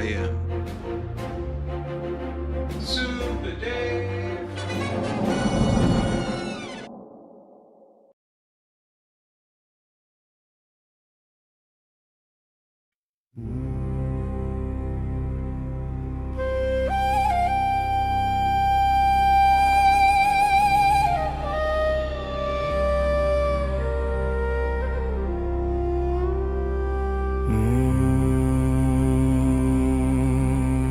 I am. Supa Dave.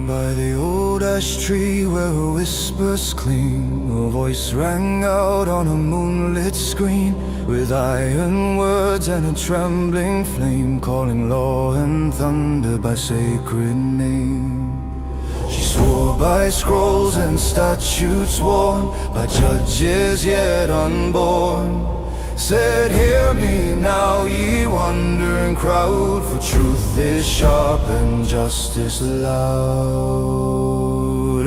By the old ash tree where whispers cling, a voice rang out on a moonlit screen, with iron words and a trembling flame, calling law and thunder by sacred name. She swore by scrolls and statutes worn, by judges yet unborn, said, "Hear me now, ye wandering crowd, for truth is sharp and justice loud."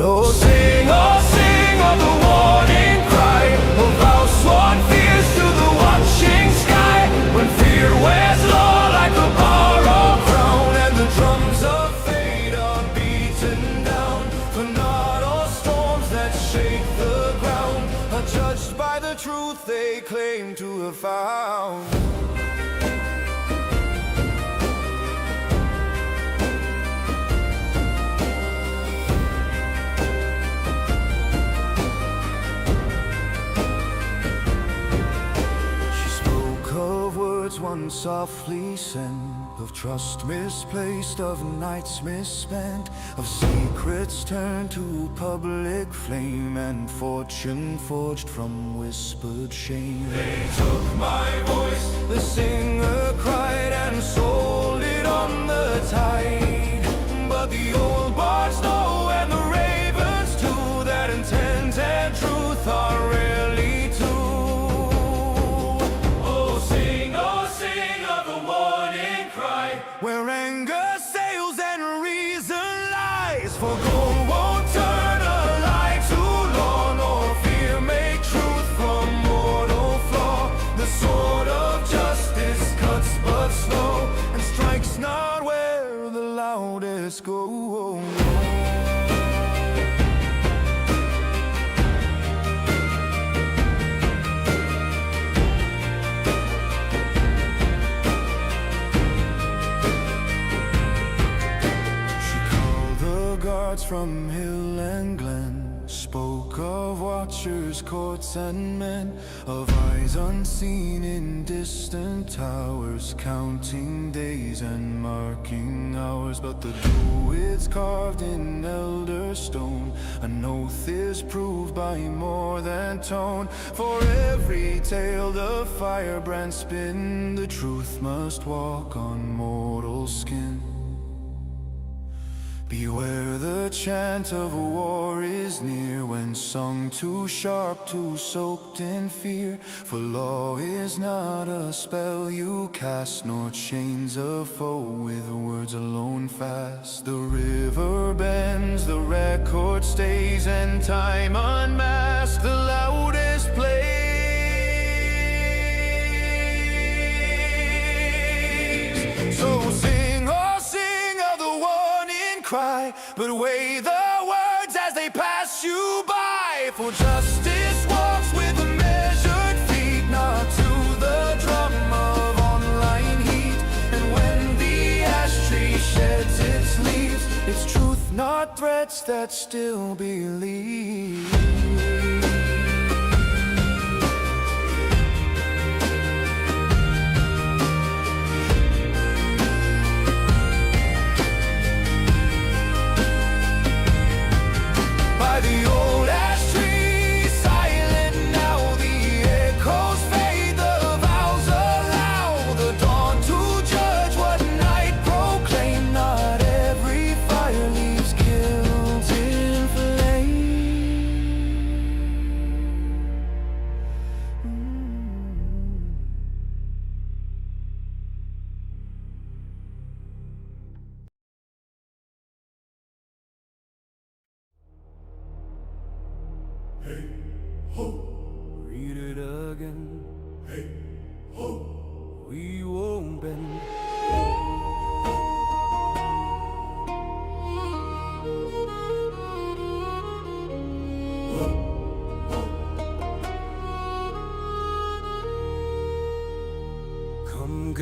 Oh, sing of the warning cry, of vow-sworn fears to the watching sky, when fear wears law like a borrowed crown, and the drums of fate are beaten down. For not all storms that shake the ground are judged by the truth they claim to have found. She spoke of words once softly sent, of trust misplaced, of nights misspent, of secrets turned to public flame, and fortune forged from whispered shame. They took my voice, the singer cried, and sold it on the tide. But the old bards know, and the ravens too, that intent and truth are rarely two. Oh, sing of the warning cry, where anger sails and reason lies. For gold won't turn a lie to law, nor fear make truth from mortal flaw. The sword of justice cuts but slow, and strikes not where the loudest go. From hill and glen, spoke of watchers, courts and men, of eyes unseen in distant towers, counting days and marking hours. But the druids carved in elder stone, an oath is proved by more than tone. For every tale the firebrand spin, the truth must walk on mortal skin. Beware the chant of war is near, when sung too sharp, too soaked in fear. For law is not a spell you cast, nor chains a foe with words alone fast. The river bends, the record stays, and time unmasks the loudest plays. So sing, oh sing of the warning cry, but weigh the words as they pass you by. For justice walks with a measured feet, not to the drum of online heat. And when the ash tree sheds its leaves, it's truth, not threats, that still believe. The old ash tree, silent now, the echoes fade, the vows allow the dawn to judge what night proclaimed. Not every fire leaves guilt in flame.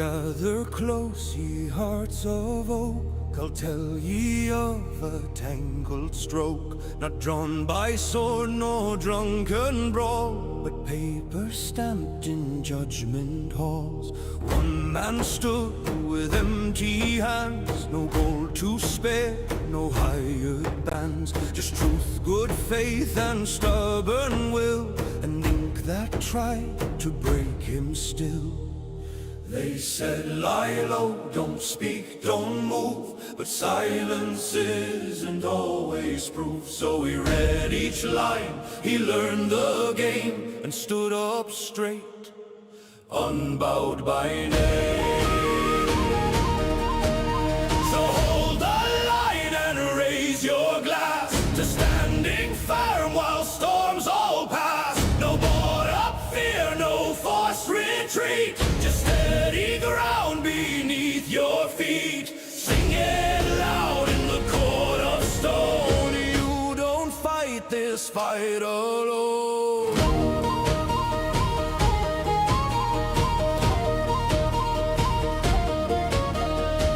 gather close, ye hearts of oak. I'll tell ye of a tangled stroke, not drawn by sword nor drunken brawl, but paper stamped in judgment halls. One man stood with empty hands, no gold to spare, no hired bands, just truth, good faith, and stubborn will, and ink that tried to break him still. They said, lie low, don't speak, don't move, but silence isn't always proof. So he read each line, he learned the game, and stood up straight, unbowed by name. So hold the line and raise your glass to standing firm while storms all pass. No bought up fear, no forced retreat, just steady ground beneath your feet. Sing it loud in the court of stone. You don't fight this fight alone.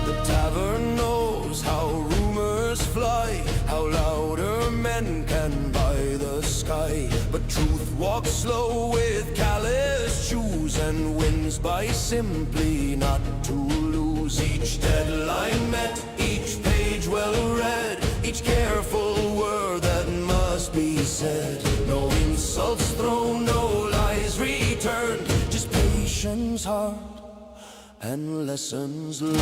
The tavern knows how rumors fly, how louder men can buy the sky. But truth walks slow with callous shoes, and wins by simply not to lose. Each deadline met, each page well read, each careful word that must be said. No insults thrown, no lies returned, just patience hard and lessons learned.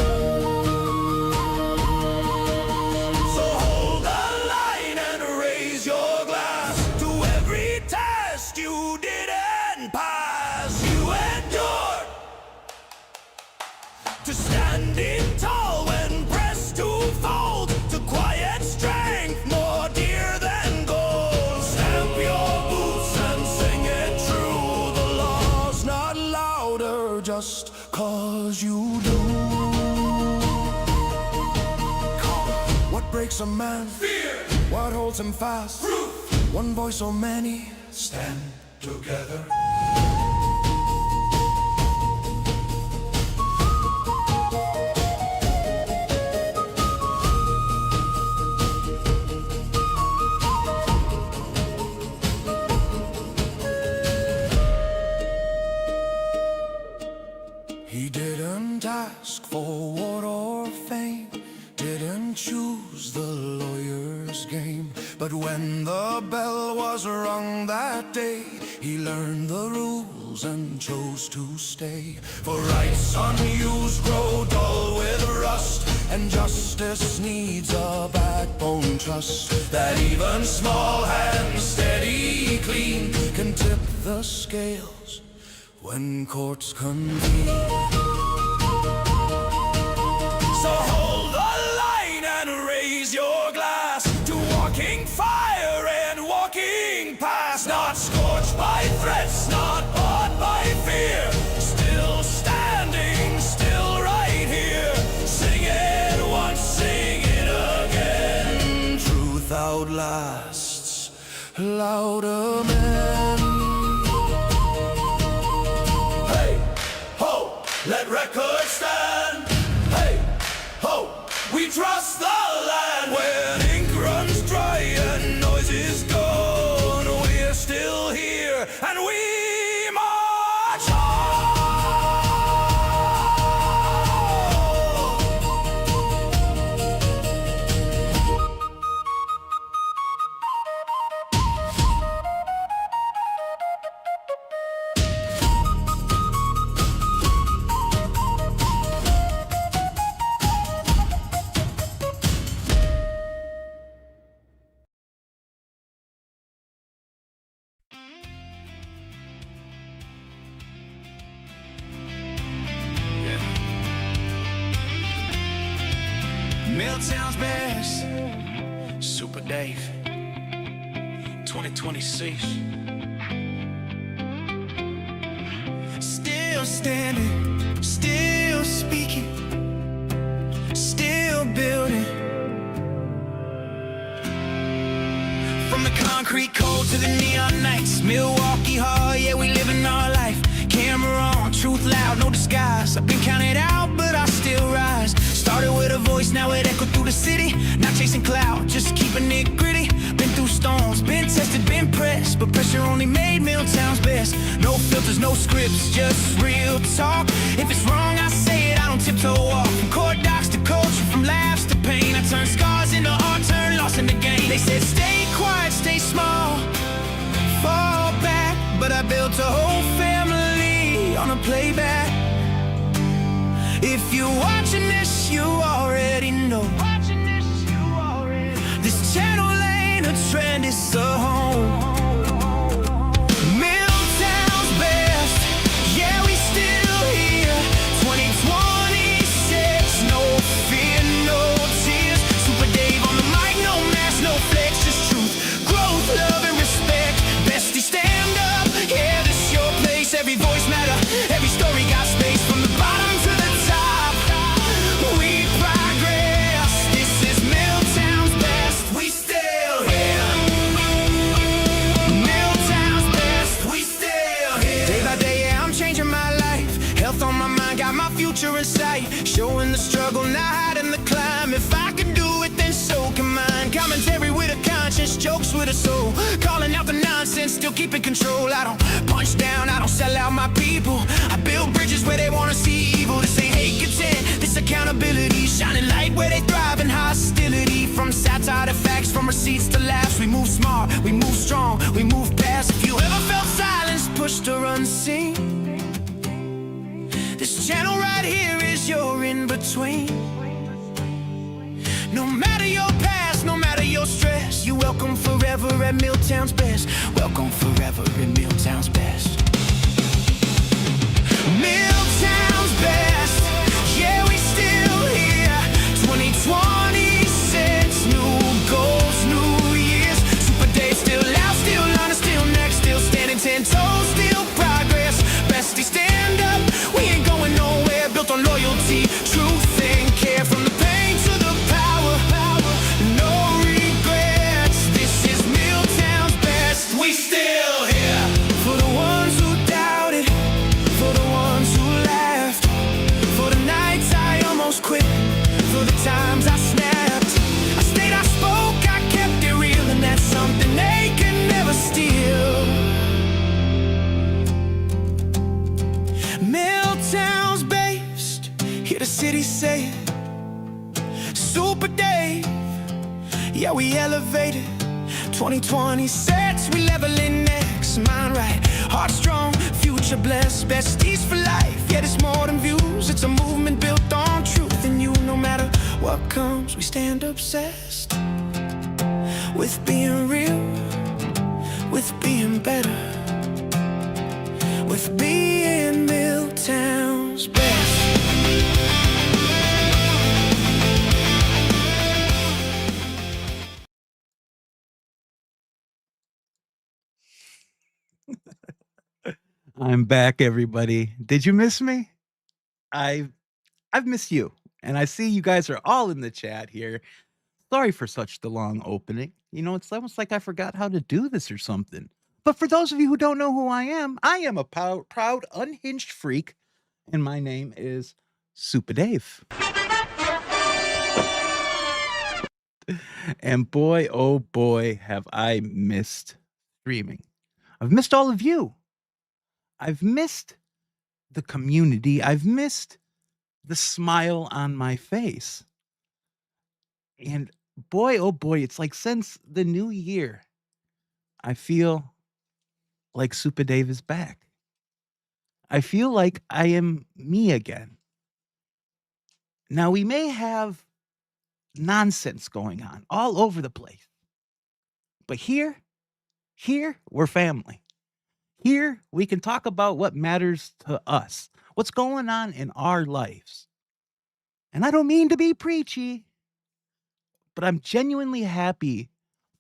So hold the line and raise your glass to every test you didn't pass. You endured to standing tall when pressed to fold, to quiet strength more dear than gold. Stamp your boots and sing it true. The law's not louder just 'cause you do. What breaks a man? Fear. What holds him fast? Proof. One voice or many stand together. He didn't ask for award or fame, didn't choose the lawyer's game. But when the bell was rung that day, he learned the rules and chose to stay. For rights unused grow dull with rust, and justice needs a backbone trust. That even small hands steady clean can tip the scales when courts convene. So hold the line and raise your glass to walking fire and walking past. Not scorched by threats, not bought by fear, still standing, still right here. Sing it once, sing it again. Truth outlasts louder men. Let records stand. Hey, ho, we trust the land. When ink runs dry and noise is gone, we're still here and we march on. MILTOWN's best, Supa Dave, 2026. Still standing, still speaking, still building. From the concrete cold to the neon nights, Milwaukee hard, yeah, we living our life. Camera on, truth loud, no disguise. I've been counted out, but I still rise. Started with a voice, now it echoed through the city. Not chasing clout, just keeping it gritty. Been through storms, been tested, been pressed, but pressure only made MILTOWN's best. No filters, no scripts, just real talk. If it's wrong, I say it, I don't tiptoe off. From court docs to culture, from laughs to pain, I turn scars into art, turn loss into gain. They said stay quiet, stay small, fall back, but I built a whole family on a playback. If you're watching this, you already know. This channel ain't a trend, it's a home. MILTOWN's best, yeah, we still here. 2026, no fear, no tears. Supa Dave on the mic, no mask, no flex, just truth, growth, love, and respect. Bestie, stand up, yeah, this is your place. Every voice matter, every story got space. From the bottom to the top, we progress. This is MILTOWN's best, we still here. MILTOWN's best, we still here. Day by day, yeah, I'm changing my life. Health on my mind, got my future in sight. Showing the struggle, not hiding the climb. If I can do it, then so can mine. Commentary with a conscience, jokes with a soul. Calling out the nonsense, still keeping control. I don't punch down, I don't sell out my people. I build bridges where they wanna see evil. This ain't hate content, this accountability. Shining light where they thrive in hostility. From satire to facts, from receipts to laughs. We move smart, we move strong, we move past. If you ever felt silence pushed or unseen, this channel right here is your in-between. No matter your past, no matter your stress, you're welcome forever at MILTOWN's best. Welcome forever at MILTOWN's best. MILTOWN's best, yeah, we still here. 2026, new goals, new years. Supa Dave still out, still learning, still next, still standing 10 toes, still progress. Bestie, stand up, we ain't going nowhere. Built on loyalty, truth, and care. From the pain to the power, no regrets. This is MILTOWN's best, we still here. For the ones who doubted, for the ones who laughed, for the nights I almost quit, for the times I snapped. I stayed, I spoke, I kept it real, and that's something they can never steal. MILTOWN's based, hear the city say it. Supa Dave, yeah, we elevated. 2026, we leveling next. Mind right, heart strong, future blessed. Besties for life, yeah, it's more than views. It's a movement built on truth and you. No matter what comes, we stand obsessed with being real, with being better, with being MILTOWN's best. I'm back, everybody. Did you miss me? I've missed you, and I see you guys are all in the chat here. Sorry for such the long opening. You know, it's almost like I forgot how to do this or something. But for those of you who don't know who I am a proud, unhinged freak, and my name is Supa Dave. And boy, oh boy, have I missed streaming. I've missed all of you. I've missed the community. I've missed the smile on my face. And boy, oh boy, it's like since the new year, I feel like Supa Dave is back. I feel like I am me again. Now, we may have nonsense going on all over the place, but here, we're family. Here, we can talk about what matters to us, what's going on in our lives. And I don't mean to be preachy, but I'm genuinely happy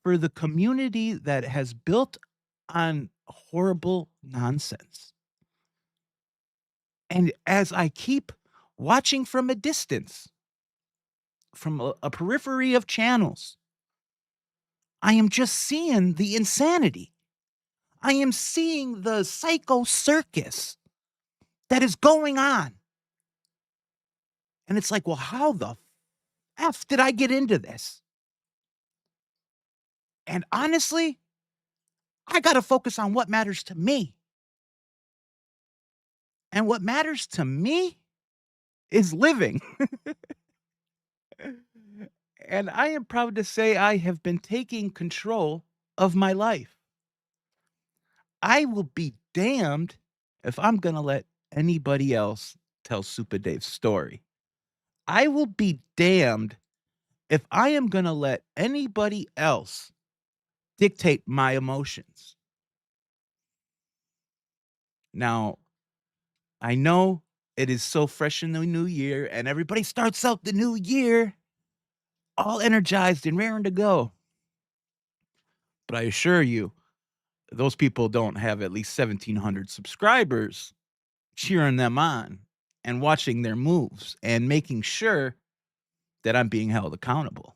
for the community that has built on horrible nonsense. And as I keep watching from a distance, from a periphery of channels, I am just seeing the insanity. I am seeing the psycho circus that is going on. And it's like, well, how the F did I get into this? And honestly, I got to focus on what matters to me. And what matters to me is living. And I am proud to say I have been taking control of my life. I will be damned if I'm going to let anybody else tell Supa Dave's story. I will be damned if I am going to let anybody else dictate my emotions. Now, I know it is so fresh in the new year, and everybody starts out the new year all energized and raring to go. But I assure you, those people don't have at least 1,700 subscribers cheering them on and watching their moves and making sure that I'm being held accountable.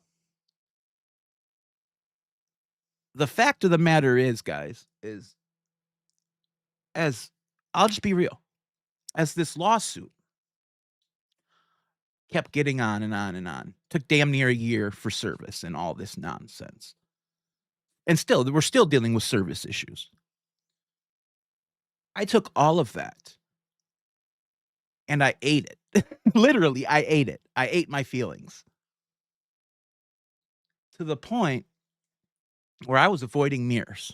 The fact of the matter is, guys, is as I'll just be real, as this lawsuit kept getting on and on and on, took damn near a year for service and all this nonsense. And still, we're still dealing with service issues. I took all of that and I ate it. Literally, I ate it. I ate my feelings to the point where I was avoiding mirrors,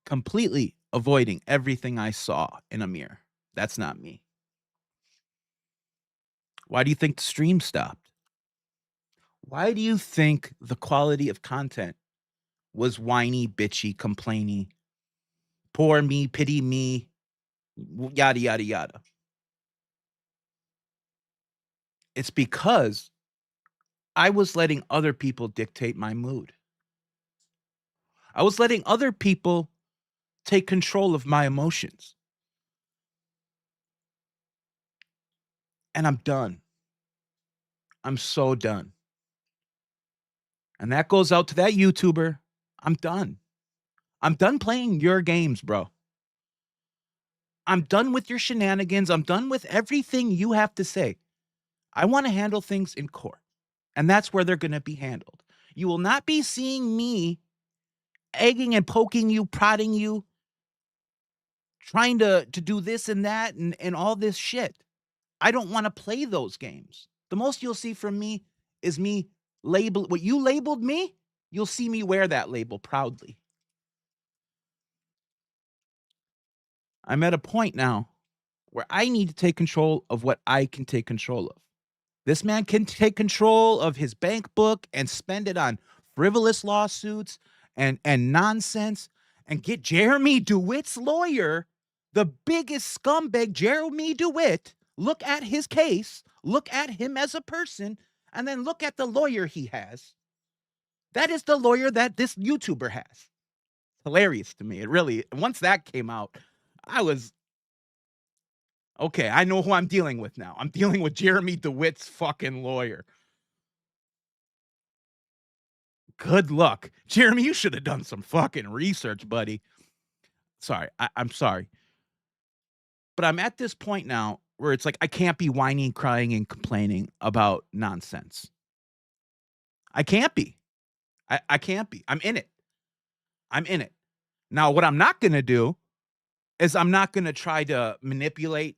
completely avoiding everything I saw in a mirror. That's not me. Why do you think the stream stopped? Why do you think the quality of content was whiny, bitchy, complainy, poor me, pity me, yada, yada, yada? It's because I was letting other people dictate my mood. I was letting other people take control of my emotions. And I'm done. I'm so done. And that goes out to that YouTuber. I'm done. I'm done playing your games, bro. I'm done with your shenanigans. I'm done with everything you have to say. I want to handle things in court. And that's where they're going to be handled. You will not be seeing me egging and poking you, prodding you, trying to do this and that and all this shit. I don't want to play those games. The most you'll see from me is me label what you labeled me. You'll see me wear that label proudly. I'm at a point now where I need to take control of what I can take control of. This man can take control of his bank book and spend it on frivolous lawsuits and nonsense and get Jeremy DeWitt's lawyer, the biggest scumbag, Jeremy DeWitt. Look at his case, look at him as a person, and then look at the lawyer he has. That is the lawyer that this YouTuber has. Hilarious to me. It really, once that came out, I was, okay, I know who I'm dealing with now. I'm dealing with Jeremy DeWitt's fucking lawyer. Good luck. Jeremy, you should have done some fucking research, buddy. Sorry, I'm sorry. But I'm at this point now where it's like I can't be whining, crying, and complaining about nonsense. I can't be. I can't be. I'm in it. I'm in it. Now, what I'm not going to do is I'm not going to try to manipulate,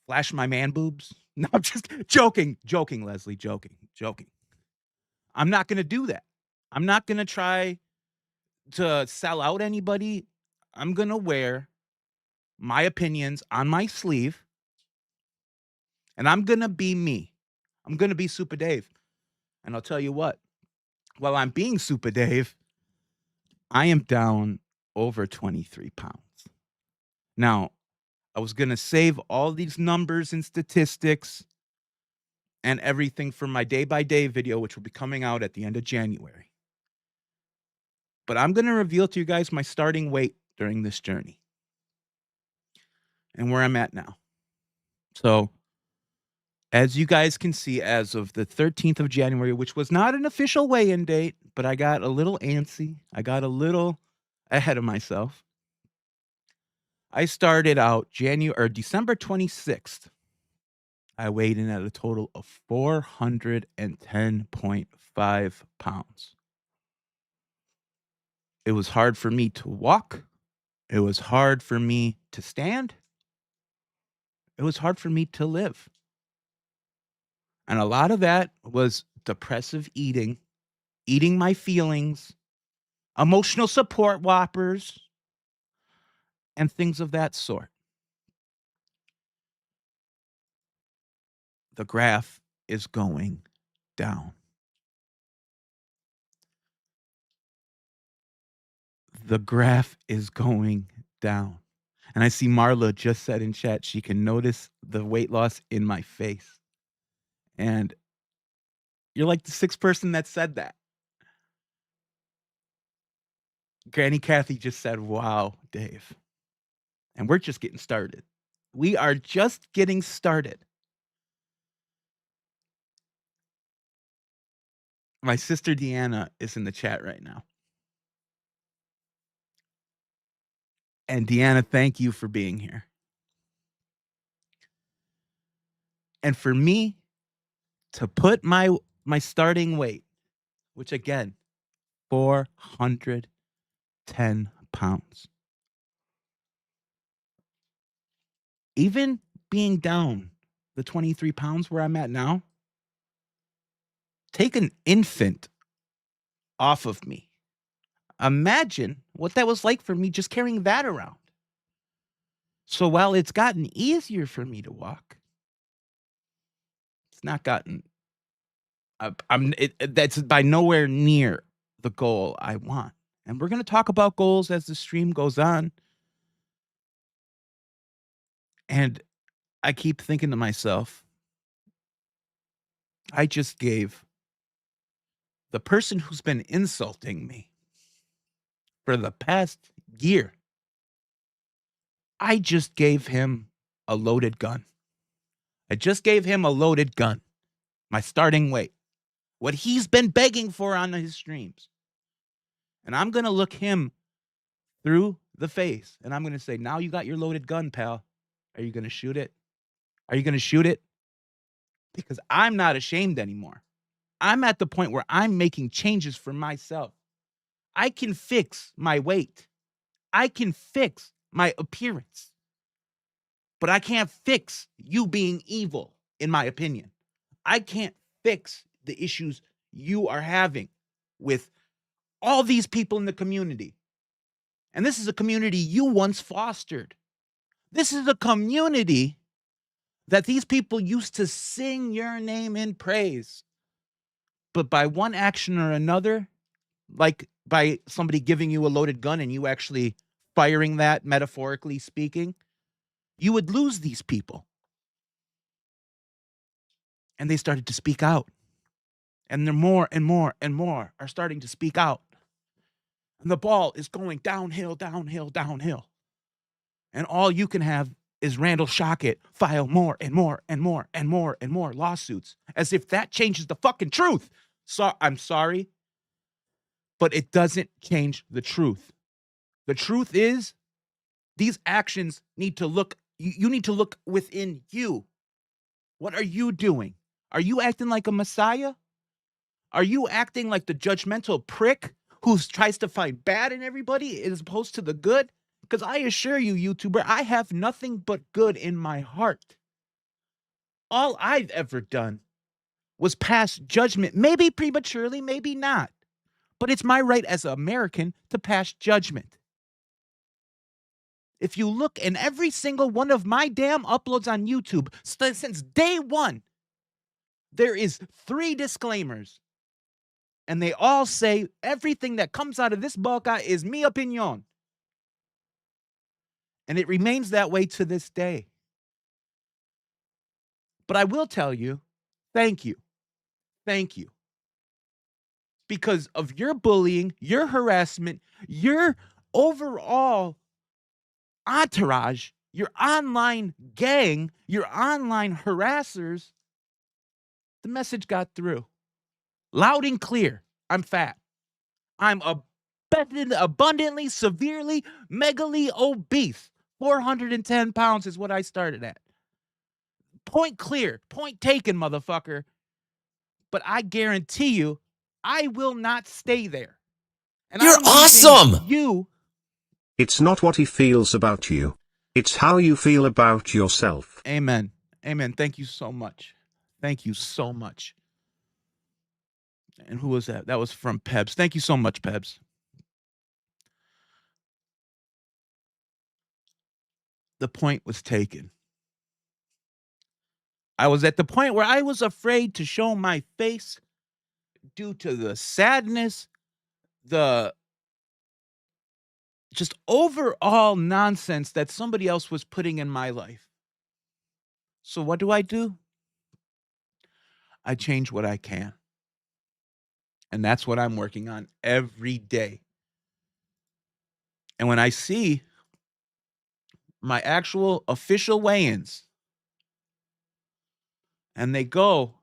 flash my man boobs. No, I'm just joking, Leslie, joking. I'm not going to do that. I'm not going to try to sell out anybody. I'm going to wear my opinions on my sleeve, and I'm going to be me. I'm going to be Supa Dave. And I'll tell you what, while I'm being Supa Dave, I am down over 23 pounds. Now, I was going to save all these numbers and statistics and everything for my day-by-day video, which will be coming out at the end of January. But I'm going to reveal to you guys my starting weight during this journey and where I'm at now. So, as you guys can see, as of the 13th of January, which was not an official weigh-in date, but I got a little antsy. I got a little ahead of myself. I started out December 26th. I weighed in at a total of 410.5 pounds. It was hard for me to walk. It was hard for me to stand. It was hard for me to live. And a lot of that was depressive eating my feelings, emotional support whoppers, and things of that sort. The graph is going down. The graph is going down. And I see Marla just said in chat she can notice the weight loss in my face. And you're like the sixth person that said that. Granny Kathy just said, wow, Dave. And we're just getting started. We are just getting started. My sister Deanna is in the chat right now. And Deanna, thank you for being here. And for me to put my starting weight, which again, 410 pounds. Even being down the 23 pounds where I'm at now, take an infant off of me. Imagine what that was like for me just carrying that around. So while it's gotten easier for me to walk, it's not gotten, that's by nowhere near the goal I want. And we're going to talk about goals as the stream goes on. And I keep thinking to myself, I just gave the person who's been insulting me for the past year, I just gave him a loaded gun. I just gave him a loaded gun, my starting weight, what he's been begging for on his streams. And I'm going to look him through the face and I'm going to say, now you got your loaded gun, pal. Are you going to shoot it? Are you going to shoot it? Because I'm not ashamed anymore. I'm at the point where I'm making changes for myself. I can fix my weight. I can fix my appearance. But I can't fix you being evil, in my opinion. I can't fix the issues you are having with all these people in the community. And this is a community you once fostered. This is a community that these people used to sing your name in praise. But by one action or another, like by somebody giving you a loaded gun and you actually firing that, metaphorically speaking, you would lose these people. And they started to speak out. And there more and more and more are starting to speak out. And the ball is going downhill, downhill, downhill. And all you can have is Randall Shockett file more and more and more and more and more lawsuits, as if that changes the fucking truth. So I'm sorry, but it doesn't change the truth. The truth is, these actions need to look, you need to look within you. What are you doing? Are you acting like a messiah? Are you acting like the judgmental prick who tries to find bad in everybody as opposed to the good? Because I assure you, YouTuber, I have nothing but good in my heart. All I've ever done was pass judgment, maybe prematurely, maybe not. But it's my right as an American to pass judgment. If you look in every single one of my damn uploads on YouTube, since day one, there is 3 disclaimers. And they all say everything that comes out of this boca is mi opinion. And it remains that way to this day. But I will tell you, thank you. Thank you. Because of your bullying, your harassment, your overall entourage, your online gang, your online harassers, the message got through. Loud and clear. I'm fat. I'm abundantly, severely, megally obese. 410 pounds is what I started at. Point clear, point taken, motherfucker. But I guarantee you, I will not stay there. And You're awesome! You. It's not what he feels about you. It's how you feel about yourself. Amen. Amen. Thank you so much. Thank you so much. And who was that? That was from Pebs. Thank you so much, Pebs. The point was taken. I was at the point where I was afraid to show my face due to the sadness, the just overall nonsense that somebody else was putting in my life. So what do? I change what I can. And that's what I'm working on every day. And when I see my actual official weigh-ins, and they go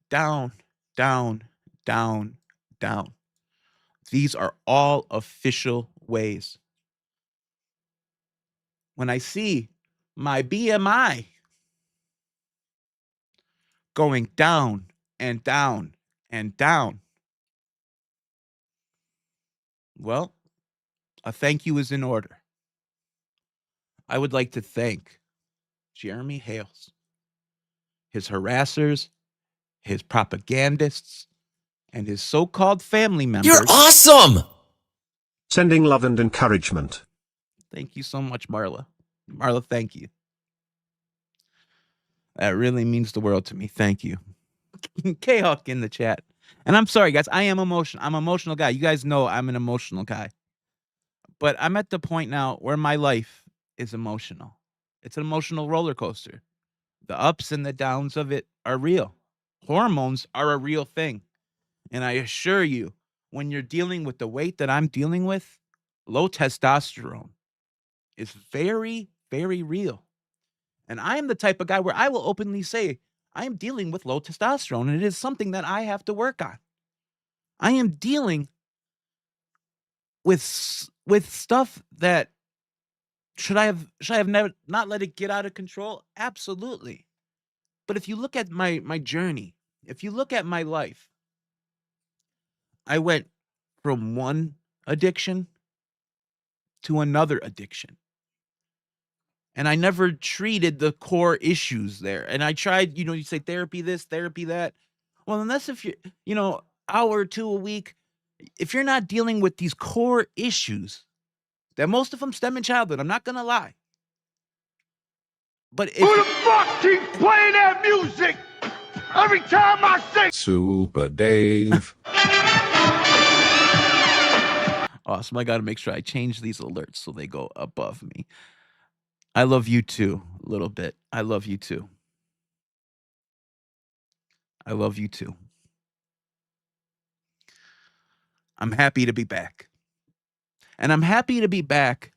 down, down, down, down. These are all official ways. When I see my BMI going down and down and down, well, a thank you is in order. I would like to thank Jeremy Hales, his harassers, his propagandists, and his so-called family members. You're awesome! Sending love and encouragement. Thank you so much, Marla. Marla, thank you. That really means the world to me. Thank you. K-Hawk in the chat. And I'm sorry, guys. I am emotional. I'm an emotional guy. You guys know I'm an emotional guy. But I'm at the point now where my life is emotional. It's an emotional roller coaster. The ups and the downs of it are real. Hormones are a real thing. And I assure you, when you're dealing with the weight that I'm dealing with, low testosterone is very, very real. And I am the type of guy where I will openly say, I am dealing with low testosterone, and it is something that I have to work on. I am dealing with stuff that should I have never not let it get out of control? Absolutely. But if you look at my journey, if you look at my life, I went from one addiction to another addiction. And I never treated the core issues there. And I tried, you say therapy this, therapy that. Well, unless if you're, hour or two a week, if you're not dealing with these core issues, that most of them stem in childhood, I'm not going to lie. But Who the fuck keeps playing that music every time I say Supa Dave? Awesome. I got to make sure I change these alerts so they go above me. I love you too, a little bit. I love you too. I love you too. I'm happy to be back. And I'm happy to be back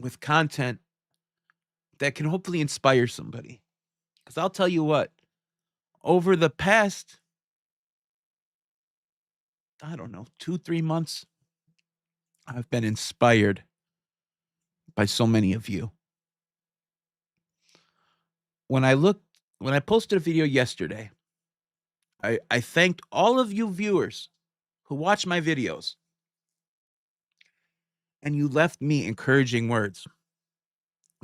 with content that can hopefully inspire somebody. Because I'll tell you what, over the past, 2-3 months, I've been inspired by so many of you. When I posted a video yesterday, I thanked all of you viewers who watch my videos. And you left me encouraging words.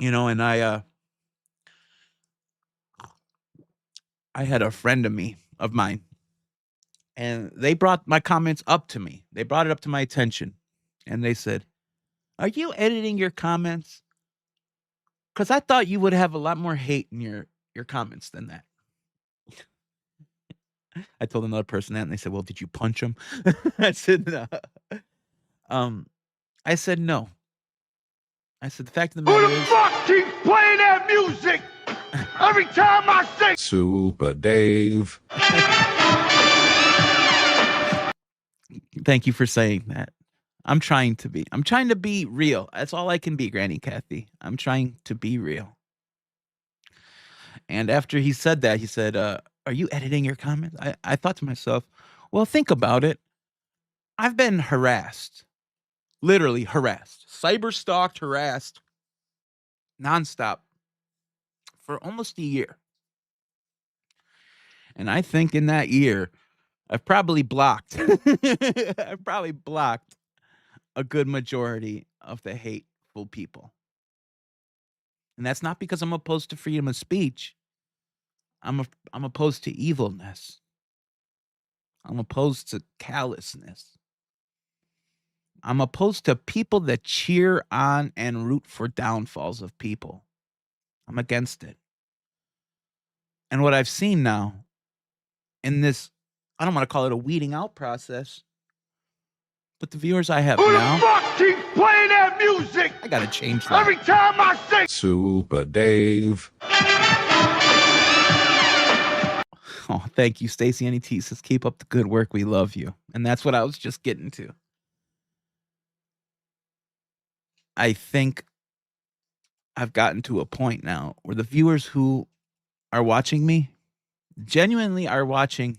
And I had a friend of mine, and they brought my comments up to me. They brought it up to my attention, and they said, "Are you editing your comments? Because I thought you would have a lot more hate in your comments than that." I told another person that, and they said, "Well, did you punch him?" I said, "No." I said, "No." I said, "The fact of the matter who the fuck keeps playing that music every time I say Supa Dave. Thank you for saying that. I'm trying to be real. That's all I can be, Granny Kathy. I'm trying to be real." And after he said that, he said, "Are you editing your comments?" I thought to myself, well, think about it. I've been harassed, literally harassed, cyber stalked, harassed nonstop for almost a year. And I think in that year, I've probably blocked. I've probably blocked a good majority of the hateful people. And that's not because I'm opposed to freedom of speech. I'm opposed to evilness. I'm opposed to callousness. I'm opposed to people that cheer on and root for downfalls of people. I'm against it. And what I've seen now in this, I don't want to call it a weeding out process, but the viewers I have Who the now, fuck keeps playing that music I got to change that. every time I sing? Supa Dave. Oh, thank you, Stacey N.E.T. says, keep up the good work. We love you. And that's what I was just getting to. I think I've gotten to a point now where the viewers who are watching me genuinely are watching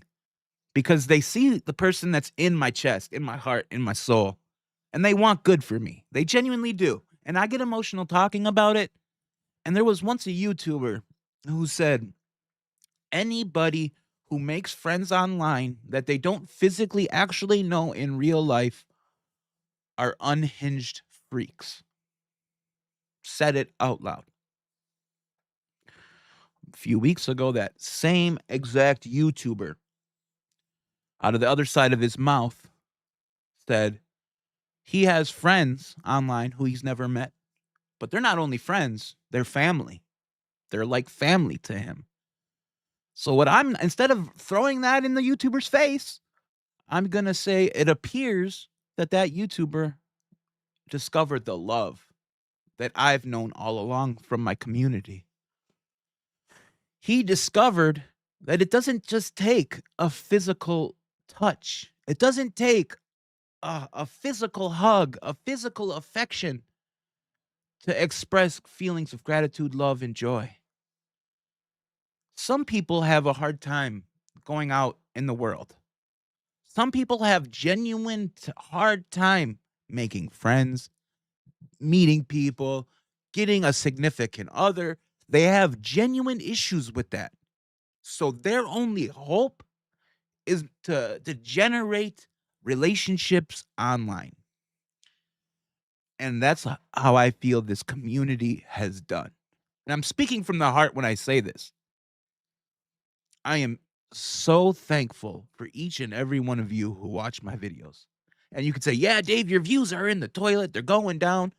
because they see the person that's in my chest, in my heart, in my soul, and they want good for me. They genuinely do. And I get emotional talking about it. And there was once a YouTuber who said, anybody who makes friends online that they don't physically actually know in real life are unhinged freaks. Said it out loud. A few weeks ago, that same exact YouTuber, out of the other side of his mouth, said he has friends online who he's never met, but they're not only friends, they're family. They're like family to him. So instead of throwing that in the YouTuber's face, I'm going to say it appears that YouTuber discovered the love that I've known all along from my community. He discovered that it doesn't just take a physical touch. It doesn't take a physical hug, a physical affection to express feelings of gratitude, love, and joy. Some people have a hard time going out in the world. Some people have genuine hard time making friends, meeting people, getting a significant other. They have genuine issues with that. So their only hope is to generate relationships online. And that's how I feel this community has done. And I'm speaking from the heart when I say this. I am so thankful for each and every one of you who watch my videos. And you could say, yeah, Dave, your views are in the toilet. They're going down.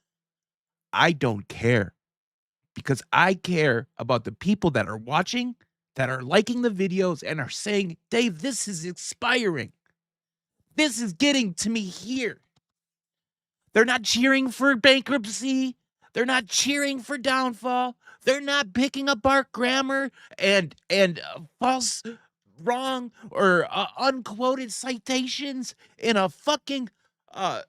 I don't care, because I care about the people that are watching, that are liking the videos and are saying, Dave, this is inspiring. This is getting to me here. They're not cheering for bankruptcy. They're not cheering for downfall. They're not picking apart grammar and false, wrong, or unquoted citations in a fucking a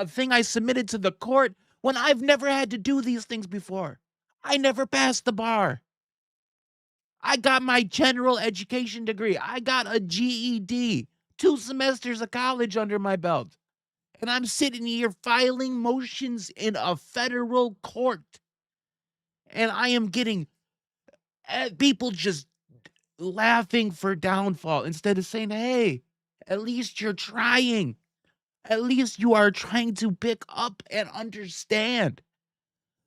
thing I submitted to the court when I've never had to do these things before. I never passed the bar. I got my general education degree. I got a GED, 2 semesters of college under my belt. And I'm sitting here filing motions in a federal court. And I am getting people just laughing for downfall instead of saying, hey, at least you're trying. At least you are trying to pick up and understand.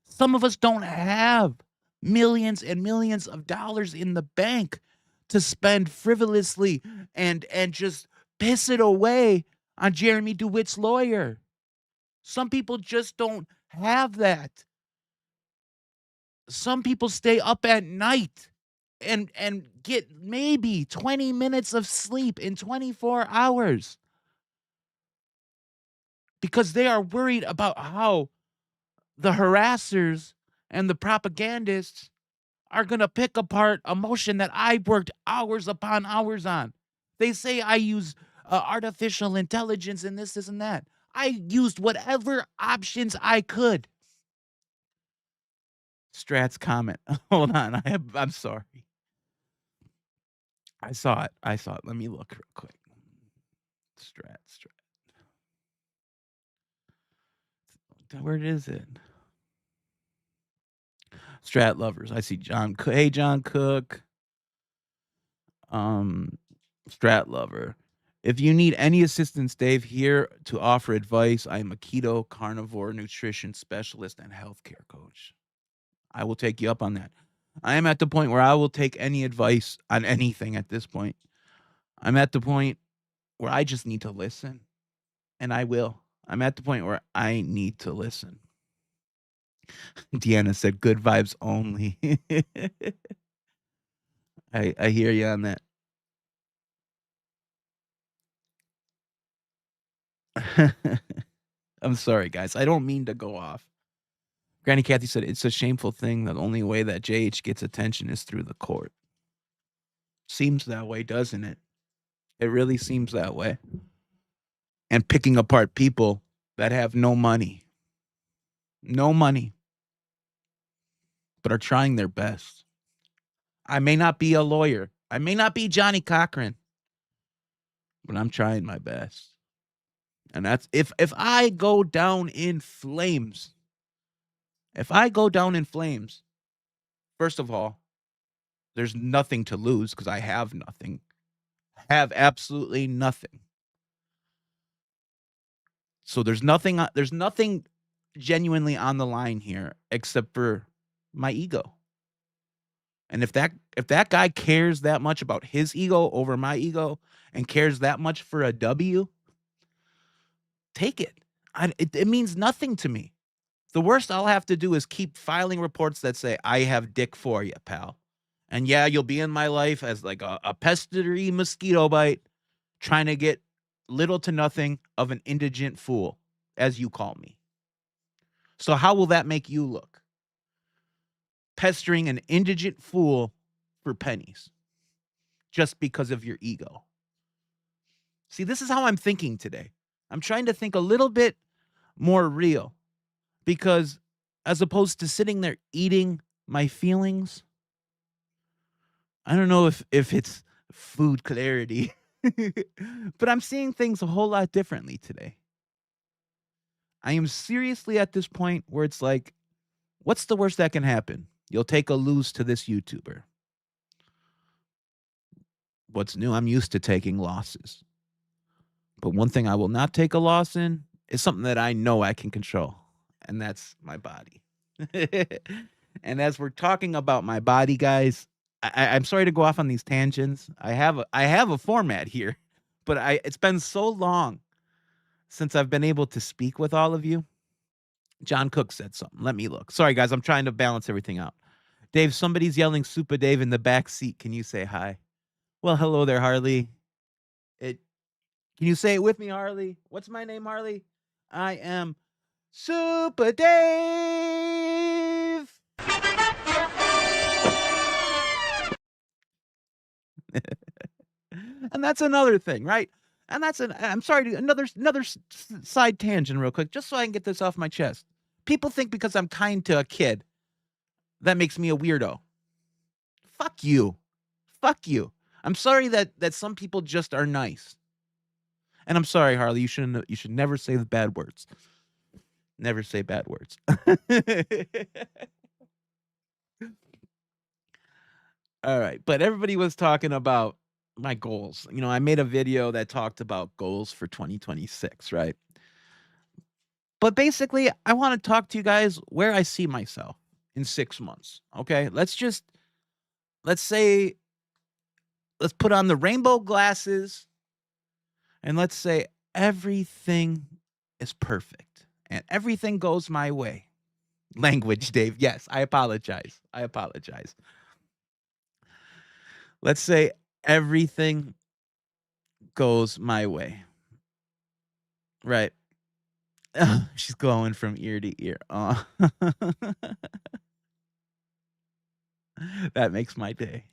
Some of us don't have millions and millions of dollars in the bank to spend frivolously and just piss it away on Jeremy DeWitt's lawyer. Some people just don't have that. Some people stay up at night and get maybe 20 minutes of sleep in 24 hours because they are worried about how the harassers and the propagandists are going to pick apart a motion that I worked hours upon hours on. They say I use artificial intelligence and this and that. I used whatever options I could. Strat's comment. Hold on. I'm sorry. I saw it. Let me look real quick. Strat. Where is it? Strat lovers. I see John. Hey, John Cook. Strat lover. If you need any assistance, Dave, here to offer advice. I am a keto, carnivore, nutrition specialist, and healthcare coach. I will take you up on that. I am at the point where I will take any advice on anything at this point. I'm at the point where I just need to listen, and I will. I'm at the point where I need to listen. Deanna said, good vibes only. I hear you on that. I'm sorry, guys. I don't mean to go off. Granny Kathy said, it's a shameful thing that the only way that JH gets attention is through the court. Seems that way, doesn't it? It really seems that way. And picking apart people that have no money, but are trying their best. I may not be a lawyer. I may not be Johnny Cochran, but I'm trying my best. And that's if I go down in flames, first of all, there's nothing to lose because I have nothing. I have absolutely nothing. So there's nothing genuinely on the line here except for my ego. And if that guy cares that much about his ego over my ego and cares that much for a W, take it. It means nothing to me. The worst I'll have to do is keep filing reports that say, I have dick for you, pal. And yeah, you'll be in my life as like a pestery mosquito bite, trying to get little to nothing of an indigent fool, as you call me. So how will that make you look? Pestering an indigent fool for pennies just because of your ego. See, this is how I'm thinking today. I'm trying to think a little bit more real because as opposed to sitting there eating my feelings, I don't know if it's food clarity, but I'm seeing things a whole lot differently today. I am seriously at this point where it's like, what's the worst that can happen? You'll take a lose to this YouTuber. What's new? I'm used to taking losses. But one thing I will not take a loss in is something that I know I can control, and that's my body. And as we're talking about my body, guys, I'm sorry to go off on these tangents. I have a format here, but it's been so long since I've been able to speak with all of you. John Cook said something. Let me look. Sorry, guys. I'm trying to balance everything out. Dave, somebody's yelling Supa Dave in the back seat. Can you say hi? Well, hello there, Harley. Can you say it with me, Harley? What's my name, Harley? I am Supa Dave. And that's another thing, right? And I'm sorry, another side tangent real quick, just so I can get this off my chest. People think because I'm kind to a kid, that makes me a weirdo. Fuck you. Fuck you. I'm sorry that some people just are nice. And I'm sorry, Harley, you should never say the bad words. Never say bad words. All right, but everybody was talking about my goals. You know, I made a video that talked about goals for 2026, right? But basically, I want to talk to you guys where I see myself in 6 months. Okay, let's put on the rainbow glasses and let's say everything is perfect and everything goes my way. Language, Dave. Yes, I apologize. Let's say everything goes my way. Right. She's going from ear to ear. Oh. That makes my day.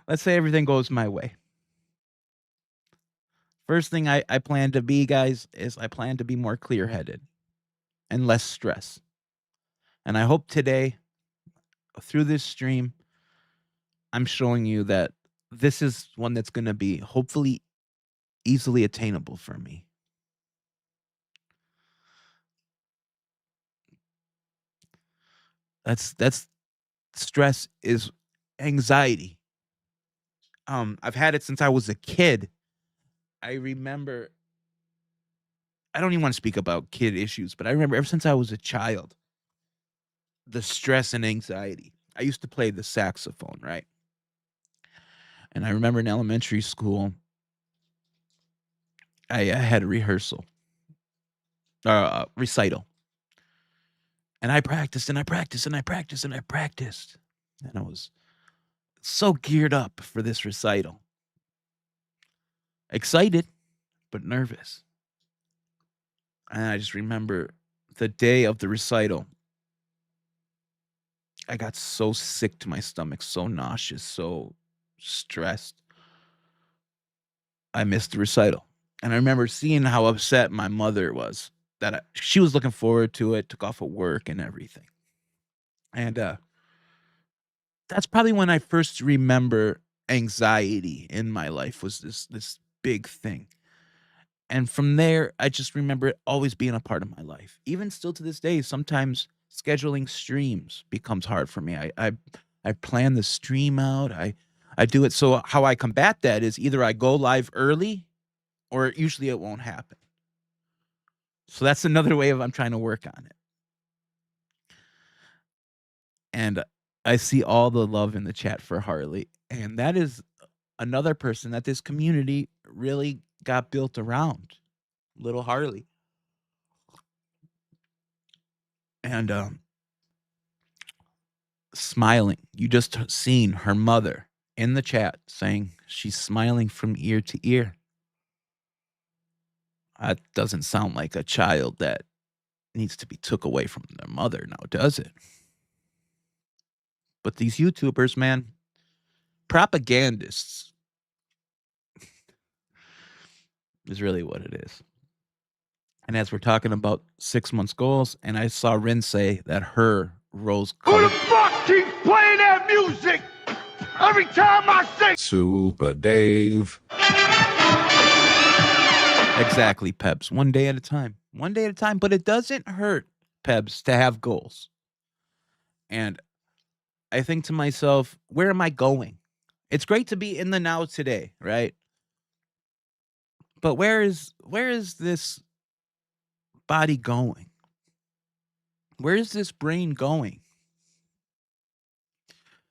Let's say everything goes my way. First thing I plan to be, guys, is I plan to be more clear-headed and less stress. And I hope today, through this stream, I'm showing you that this is one that's going to be hopefully easily attainable for me. That's stress is anxiety. I've had it since I was a kid. I remember, I don't even want to speak about kid issues, but I remember ever since I was a child, the stress and anxiety. I used to play the saxophone, right? And I remember in elementary school, I had a rehearsal, recital. And I practiced and I practiced and I practiced and I practiced. And I was so geared up for this recital. Excited, but nervous. And I just remember the day of the recital, I got so sick to my stomach, so nauseous, so stressed. I missed the recital. And I remember seeing how upset my mother was, that she was looking forward to it, took off of work and everything. And that's probably when I first remember anxiety in my life, was this big thing. And from there, I just remember it always being a part of my life. Even still to this day, sometimes scheduling streams becomes hard for me. I plan the stream out. I do it. So how I combat that is either I go live early, or usually it won't happen. So that's another way of I'm trying to work on it. And I see all the love in the chat for Harley. And that is another person that this community really got built around, little Harley. And smiling. You just seen her mother in the chat saying she's smiling from ear to ear. That doesn't sound like a child that needs to be took away from their mother now, does it? But these YouTubers, man, propagandists is really what it is. And as we're talking about 6 months goals, and I saw Rin say that her rose Who the colored. fuck keeps playing that music every time I sing? Supa Dave. Exactly, Pebs. One day at a time. One day at a time. But it doesn't hurt, Pebs, to have goals. And I think to myself, where am I going? It's great to be in the now today, right? But where is this body going? Where is this brain going?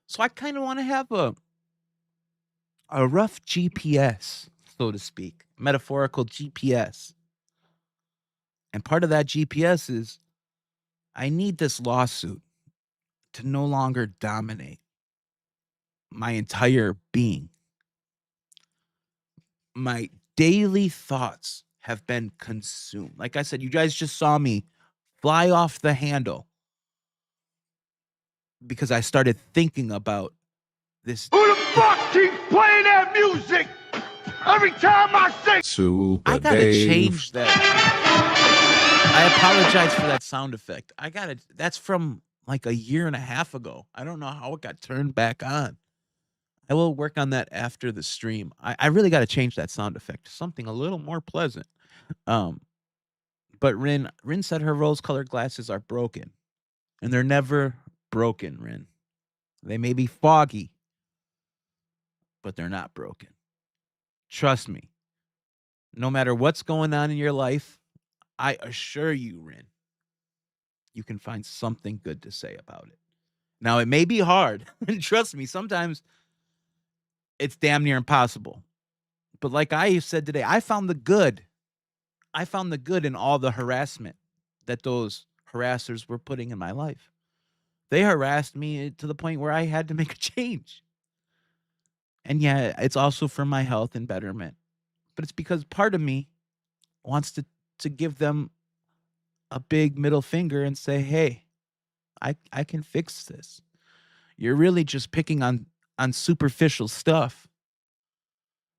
So I kind of want to have a rough GPS, so to speak, metaphorical GPS. And part of that GPS is I need this lawsuit to no longer dominate my entire being. My daily thoughts have been consumed. Like I said, you guys just saw me fly off the handle because I started thinking about this. Who the fuck keeps playing that music every time I sing? Supa I gotta Dave. change that. I apologize for that sound effect. That's from like a year and a half ago. I don't know how it got turned back on. I will work on that after the stream. I really got to change that sound effect to something a little more pleasant. But Rin said her rose-colored glasses are broken. And they're never broken, Rin. They may be foggy, but they're not broken. Trust me. No matter what's going on in your life, I assure you, Rin, you can find something good to say about it. Now, it may be hard. And trust me, sometimes it's damn near impossible. But like I said today, I found the good. I found the good in all the harassment that those harassers were putting in my life. They harassed me to the point where I had to make a change. And yeah, it's also for my health and betterment. But it's because part of me wants to give them a big middle finger and say, hey, I can fix this. You're really just picking on superficial stuff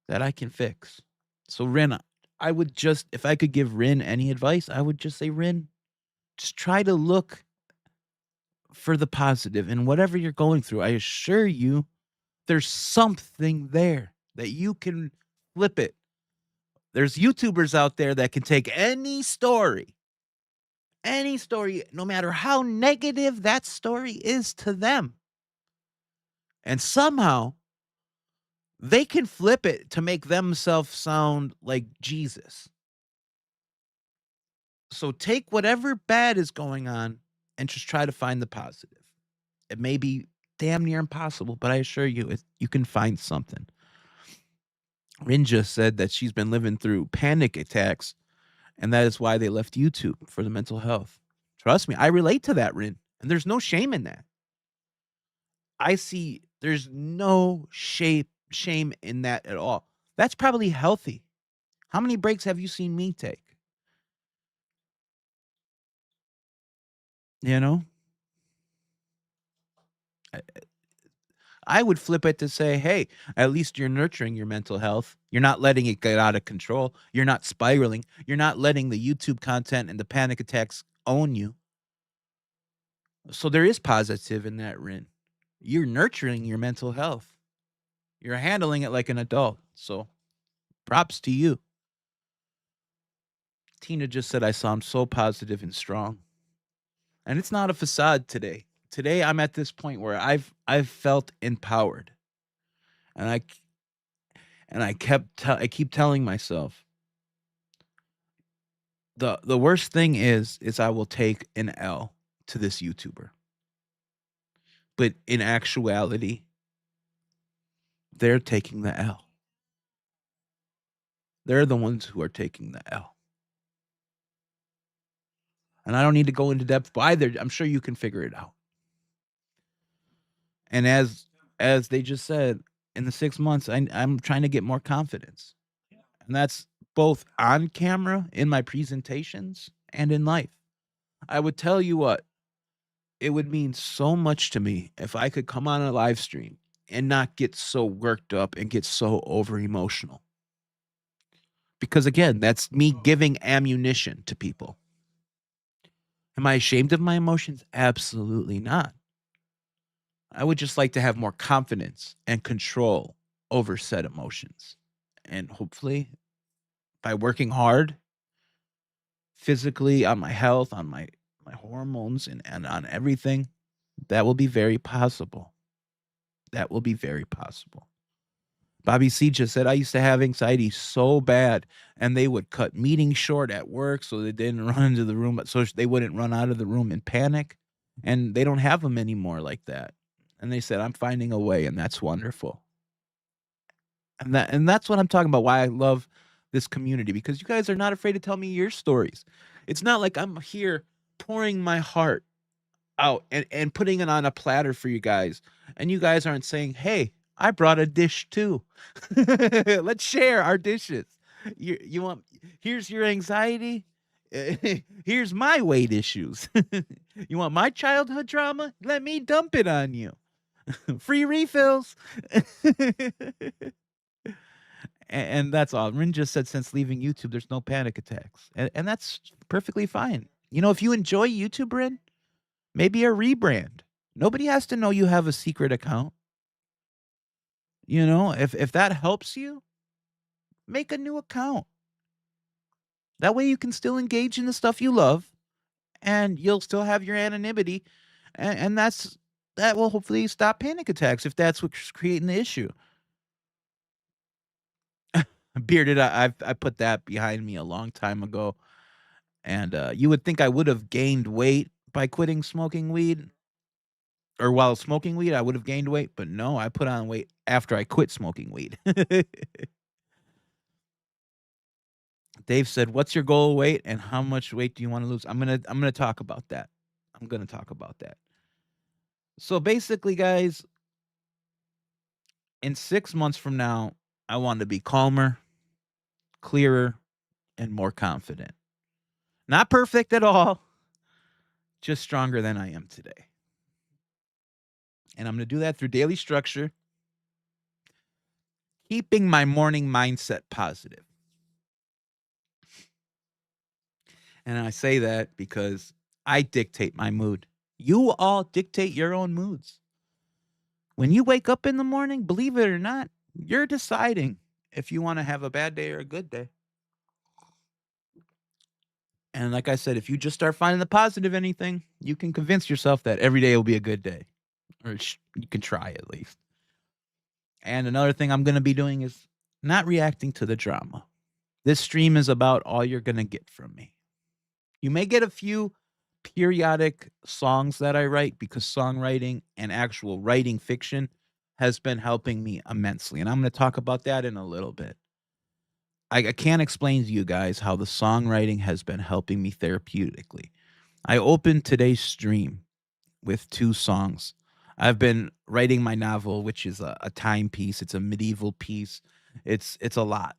that I can fix. So Rin, I would just, if I could give Rin any advice, I would just say, Rin, just try to look for the positive in whatever you're going through. I assure you, there's something there that you can flip it. There's YouTubers out there that can take any story any story, no matter how negative that story is to them. And somehow they can flip it to make themselves sound like Jesus. So take whatever bad is going on and just try to find the positive. It may be damn near impossible, but I assure you, you can find something. Rinja said that she's been living through panic attacks, and that is why they left YouTube for the mental health. Trust me, I relate to that, Rin, and there's no shame in that. I see there's no shame in that at all. That's probably healthy. How many breaks have you seen me take? You know? I would flip it to say, hey, at least you're nurturing your mental health. You're not letting it get out of control. You're not spiraling. You're not letting the YouTube content and the panic attacks own you. So there is positive in that, Rin. You're nurturing your mental health. You're handling it like an adult. So props to you. Tina just said, I sound so positive and strong. And it's not a facade today. Today I'm at this point where I've felt empowered. And I keep telling myself, the worst thing is I will take an L to this YouTuber. But in actuality, they're taking the L. They're the ones who are taking the L. And I don't need to go into depth either. I'm sure you can figure it out. And as they just said, in the 6 months, I'm trying to get more confidence. And that's both on camera, in my presentations, and in life. I would tell you what, it would mean so much to me if I could come on a live stream and not get so worked up and get so over emotional. Because again, that's me giving ammunition to people. Am I ashamed of my emotions? Absolutely not. I would just like to have more confidence and control over said emotions. And hopefully, by working hard physically on my health, on my hormones, and on everything, that will be very possible. That will be very possible. Bobby C just said, I used to have anxiety so bad, and they would cut meetings short at work so they didn't run into the room, so they wouldn't run out of the room in panic. And they don't have them anymore like that. And they said, I'm finding a way, and that's wonderful. And that's what I'm talking about, why I love this community, because you guys are not afraid to tell me your stories. It's not like I'm here pouring my heart out and putting it on a platter for you guys. And you guys aren't saying, hey, I brought a dish too. Let's share our dishes. You want, here's your anxiety. Here's my weight issues. You want my childhood drama? Let me dump it on you. Free refills. And that's all. Rin just said, since leaving YouTube, there's no panic attacks. And that's perfectly fine. You know, if you enjoy YouTube, Rin, maybe a rebrand. Nobody has to know you have a secret account. You know, if that helps you, make a new account. That way you can still engage in the stuff you love, and you'll still have your anonymity. And that will hopefully stop panic attacks if that's what's creating the issue. Bearded, I put that behind me a long time ago. And you would think I would have gained weight by quitting smoking weed. Or while smoking weed, I would have gained weight. But no, I put on weight after I quit smoking weed. Dave said, what's your goal weight and how much weight do you want to lose? I'm gonna talk about that. I'm gonna talk about that. So basically, guys, in 6 months from now, I want to be calmer, clearer, and more confident. Not perfect at all, just stronger than I am today. And I'm going to do that through daily structure, keeping my morning mindset positive. And I say that because I dictate my mood. You all dictate your own moods. When you wake up in the morning, believe it or not, you're deciding if you want to have a bad day or a good day. And like I said, if you just start finding the positive in anything, you can convince yourself that every day will be a good day. Or you can try at least. And another thing I'm going to be doing is not reacting to the drama. This stream is about all you're going to get from me. You may get a few periodic songs that I write because songwriting and actual writing fiction has been helping me immensely. And I'm going to talk about that in a little bit. I can't explain to you guys how the songwriting has been helping me therapeutically. I opened today's stream with 2 songs. I've been writing my novel, which is a time piece. It's a medieval piece. It's a lot.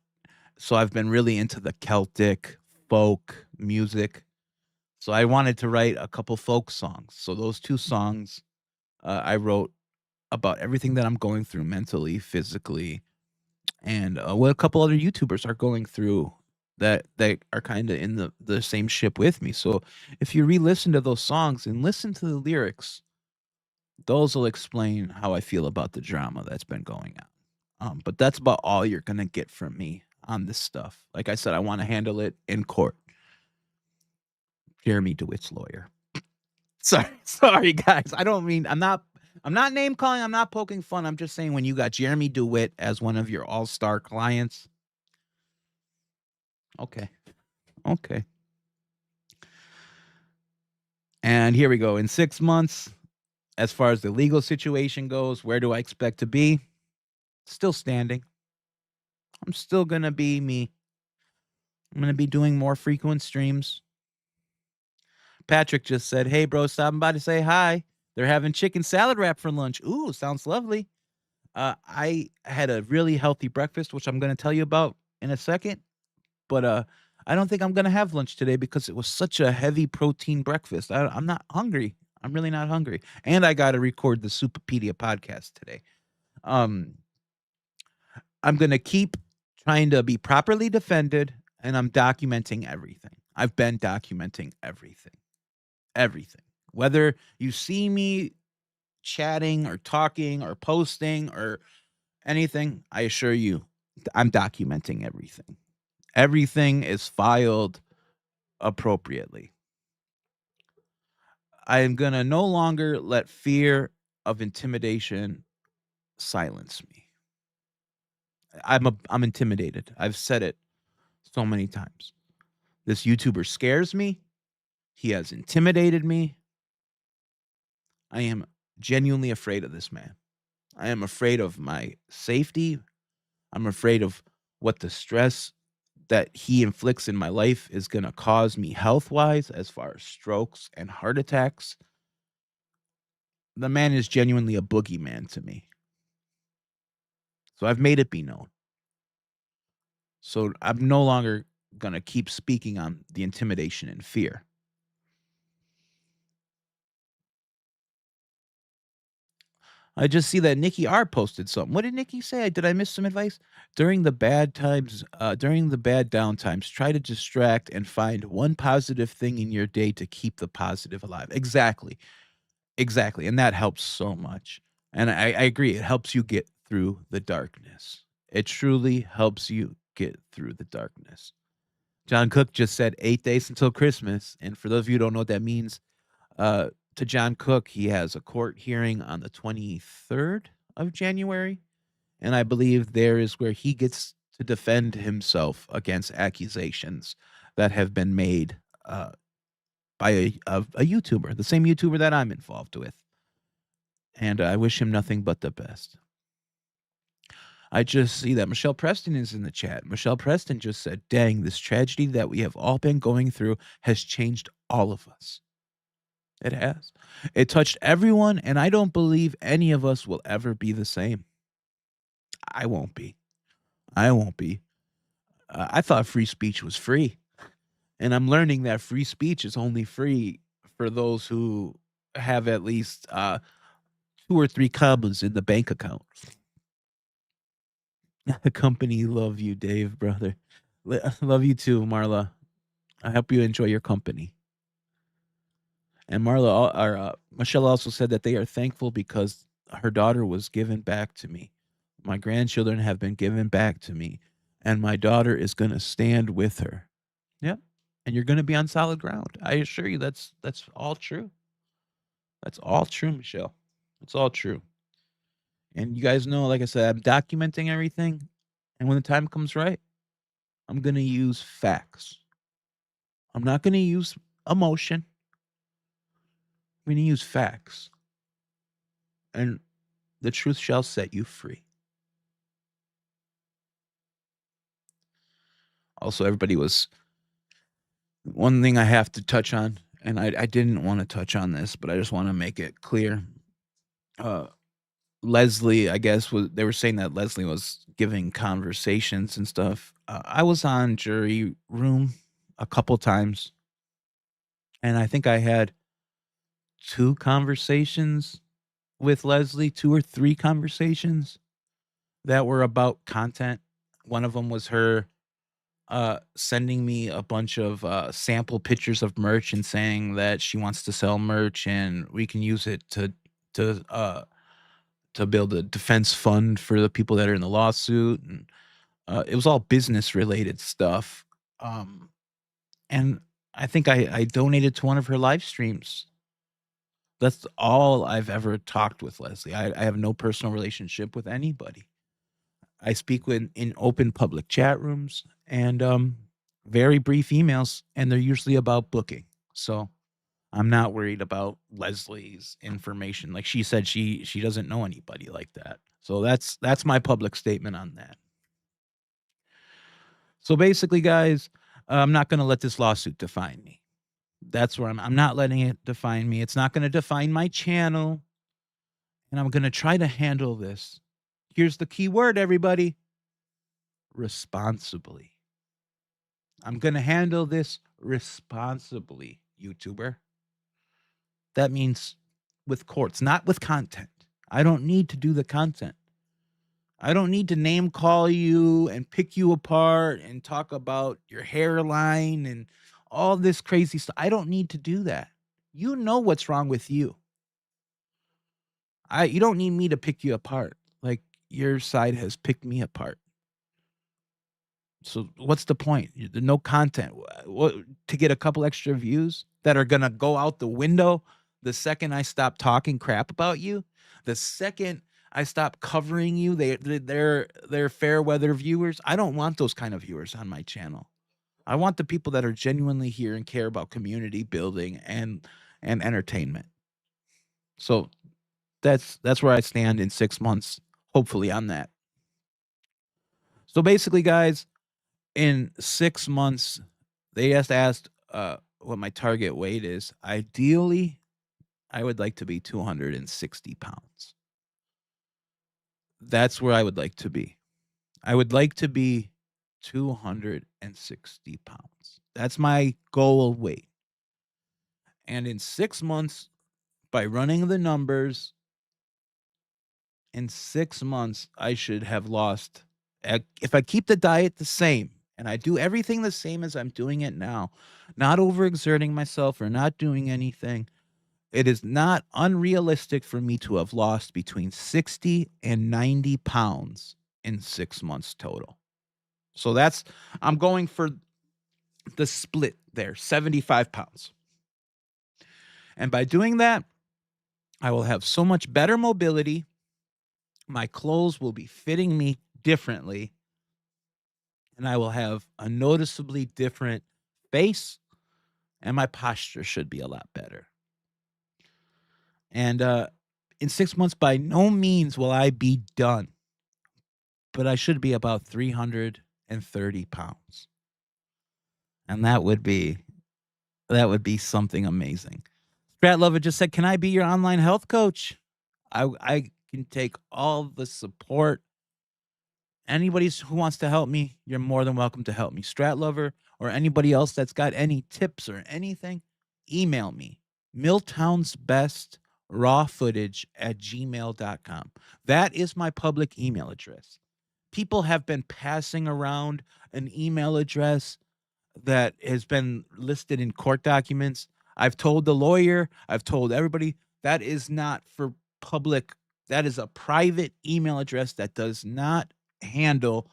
So I've been really into the Celtic folk music. So I wanted to write a couple folk songs. So those 2 songs I wrote about everything that I'm going through mentally, physically, and what a couple other YouTubers are going through that are kind of in the same ship with me. So if you re-listen to those songs and listen to the lyrics, those will explain how I feel about the drama that's been going on. But that's about all you're gonna get from me on this stuff. Like I said, I want to handle it in court. Jeremy DeWitt's lawyer. Sorry, guys. I don't mean I'm not name calling. I'm not poking fun. I'm just saying when you got Jeremy DeWitt as one of your all-star clients. Okay. And here we go. In 6 months, as far as the legal situation goes, where do I expect to be? Still standing. I'm still going to be me. I'm going to be doing more frequent streams. Patrick just said, hey, bro, stopping by to say hi. They're having chicken salad wrap for lunch. Ooh, sounds lovely. I had a really healthy breakfast, which I'm going to tell you about in a second. But I don't think I'm going to have lunch today because it was such a heavy protein breakfast. I'm not hungry. I'm really not hungry. And I got to record the Supapedia podcast today. I'm going to keep trying to be properly defended, and I'm documenting everything. I've been documenting everything. Everything. Whether you see me chatting or talking or posting or anything, I assure you, I'm documenting everything. Everything is filed appropriately. I am going to no longer let fear of intimidation silence me. I'm intimidated. I've said it so many times. This YouTuber scares me. He has intimidated me. I am genuinely afraid of this man. I am afraid of my safety. I'm afraid of what the stress that he inflicts in my life is going to cause me health-wise as far as strokes and heart attacks. The man is genuinely a boogeyman to me. So I've made it be known. So I'm no longer going to keep speaking on the intimidation and fear. I just see that Nikki R posted something. What did Nikki say? Did I miss some advice? During the bad downtimes, try to distract and find one positive thing in your day to keep the positive alive. Exactly. And that helps so much. And I agree. It helps you get through the darkness. It truly helps you get through the darkness. John Cook just said 8 days until Christmas. And for those of you who don't know what that means, to John Cook, he has a court hearing on the 23rd of January. And I believe there is where he gets to defend himself against accusations that have been made by a YouTuber, the same YouTuber that I'm involved with. And I wish him nothing but the best. I just see that Michelle Preston is in the chat. Michelle Preston just said, dang, this tragedy that we have all been going through has changed all of us. It has. It touched everyone, and I don't believe any of us will ever be the same. I won't be. I thought free speech was free. And I'm learning that free speech is only free for those who have at least 2 or 3 commas in the bank account. The company love you, Dave, brother. Love you too, Marla. I hope you enjoy your company. And Michelle also said that they are thankful because her daughter was given back to me. My grandchildren have been given back to me, and my daughter is going to stand with her. Yep. and you're going to be on solid ground. I assure you that's all true. That's all true, Michelle. It's all true. And you guys know, like I said, I'm documenting everything. And when the time comes right, I'm going to use facts. I'm not going to use emotion. I'm going to use facts. And the truth shall set you free. Also, everybody was one thing I have to touch on, and I didn't want to touch on this, but I just want to make it clear. Leslie, I guess, they were saying that Leslie was giving conversations and stuff. I was on jury room a couple times, and I think I had 2 conversations with Leslie, 2 or 3 conversations that were about content. One of them was her sending me a bunch of sample pictures of merch and saying that she wants to sell merch and we can use it to build a defense fund for the people that are in the lawsuit. And it was all business related stuff. And I think I donated to one of her live streams. That's all I've ever talked with Leslie. I have no personal relationship with anybody. I speak in open public chat rooms and very brief emails, and they're usually about booking. So I'm not worried about Leslie's information. Like she said, she doesn't know anybody like that. So that's my public statement on that. So basically, guys, I'm not going to let this lawsuit define me. That's where I'm not letting it define me. It's not going to define my channel. And I'm going to try to handle this. Here's the key word, everybody. Responsibly. I'm going to handle this responsibly, YouTuber. That means with courts, not with content. I don't need to do the content. I don't need to name call you and pick you apart and talk about your hairline and all this crazy stuff. I don't need to do that. You know what's wrong with you. You don't need me to pick you apart. Like your side has picked me apart. So what's the point? No content. What, to get a couple extra views that are going to go out the window the second I stop talking crap about you? The second I stop covering you, they're fair weather viewers. I don't want those kind of viewers on my channel. I want the people that are genuinely here and care about community building and entertainment. So that's where I stand in 6 months, hopefully on that. So basically, guys, in 6 months, they just asked what my target weight is. Ideally, I would like to be 260 pounds. That's where I would like to be. I would like to be 260 pounds. That's my goal weight. And in 6 months, by running the numbers, in 6 months, I should have lost, if I keep the diet the same and I do everything the same as I'm doing it now, not overexerting myself or not doing anything, it is not unrealistic for me to have lost between 60 and 90 pounds in 6 months total. So I'm going for the split there, 75 pounds. And by doing that, I will have so much better mobility. My clothes will be fitting me differently. And I will have a noticeably different face. And my posture should be a lot better. And in 6 months, by no means will I be done. But I should be about 330 pounds. And that would be something amazing. Strat Lover just said, can I be your online health coach? I can take all the support. Anybody who wants to help me, you're more than welcome to help me. Strat Lover or anybody else that's got any tips or anything, email me. MILTOWNSBEST@gmail.com. That is my public email address. People have been passing around an email address that has been listed in court documents. I've told the lawyer, I've told everybody, that is not for public. That is a private email address that does not handle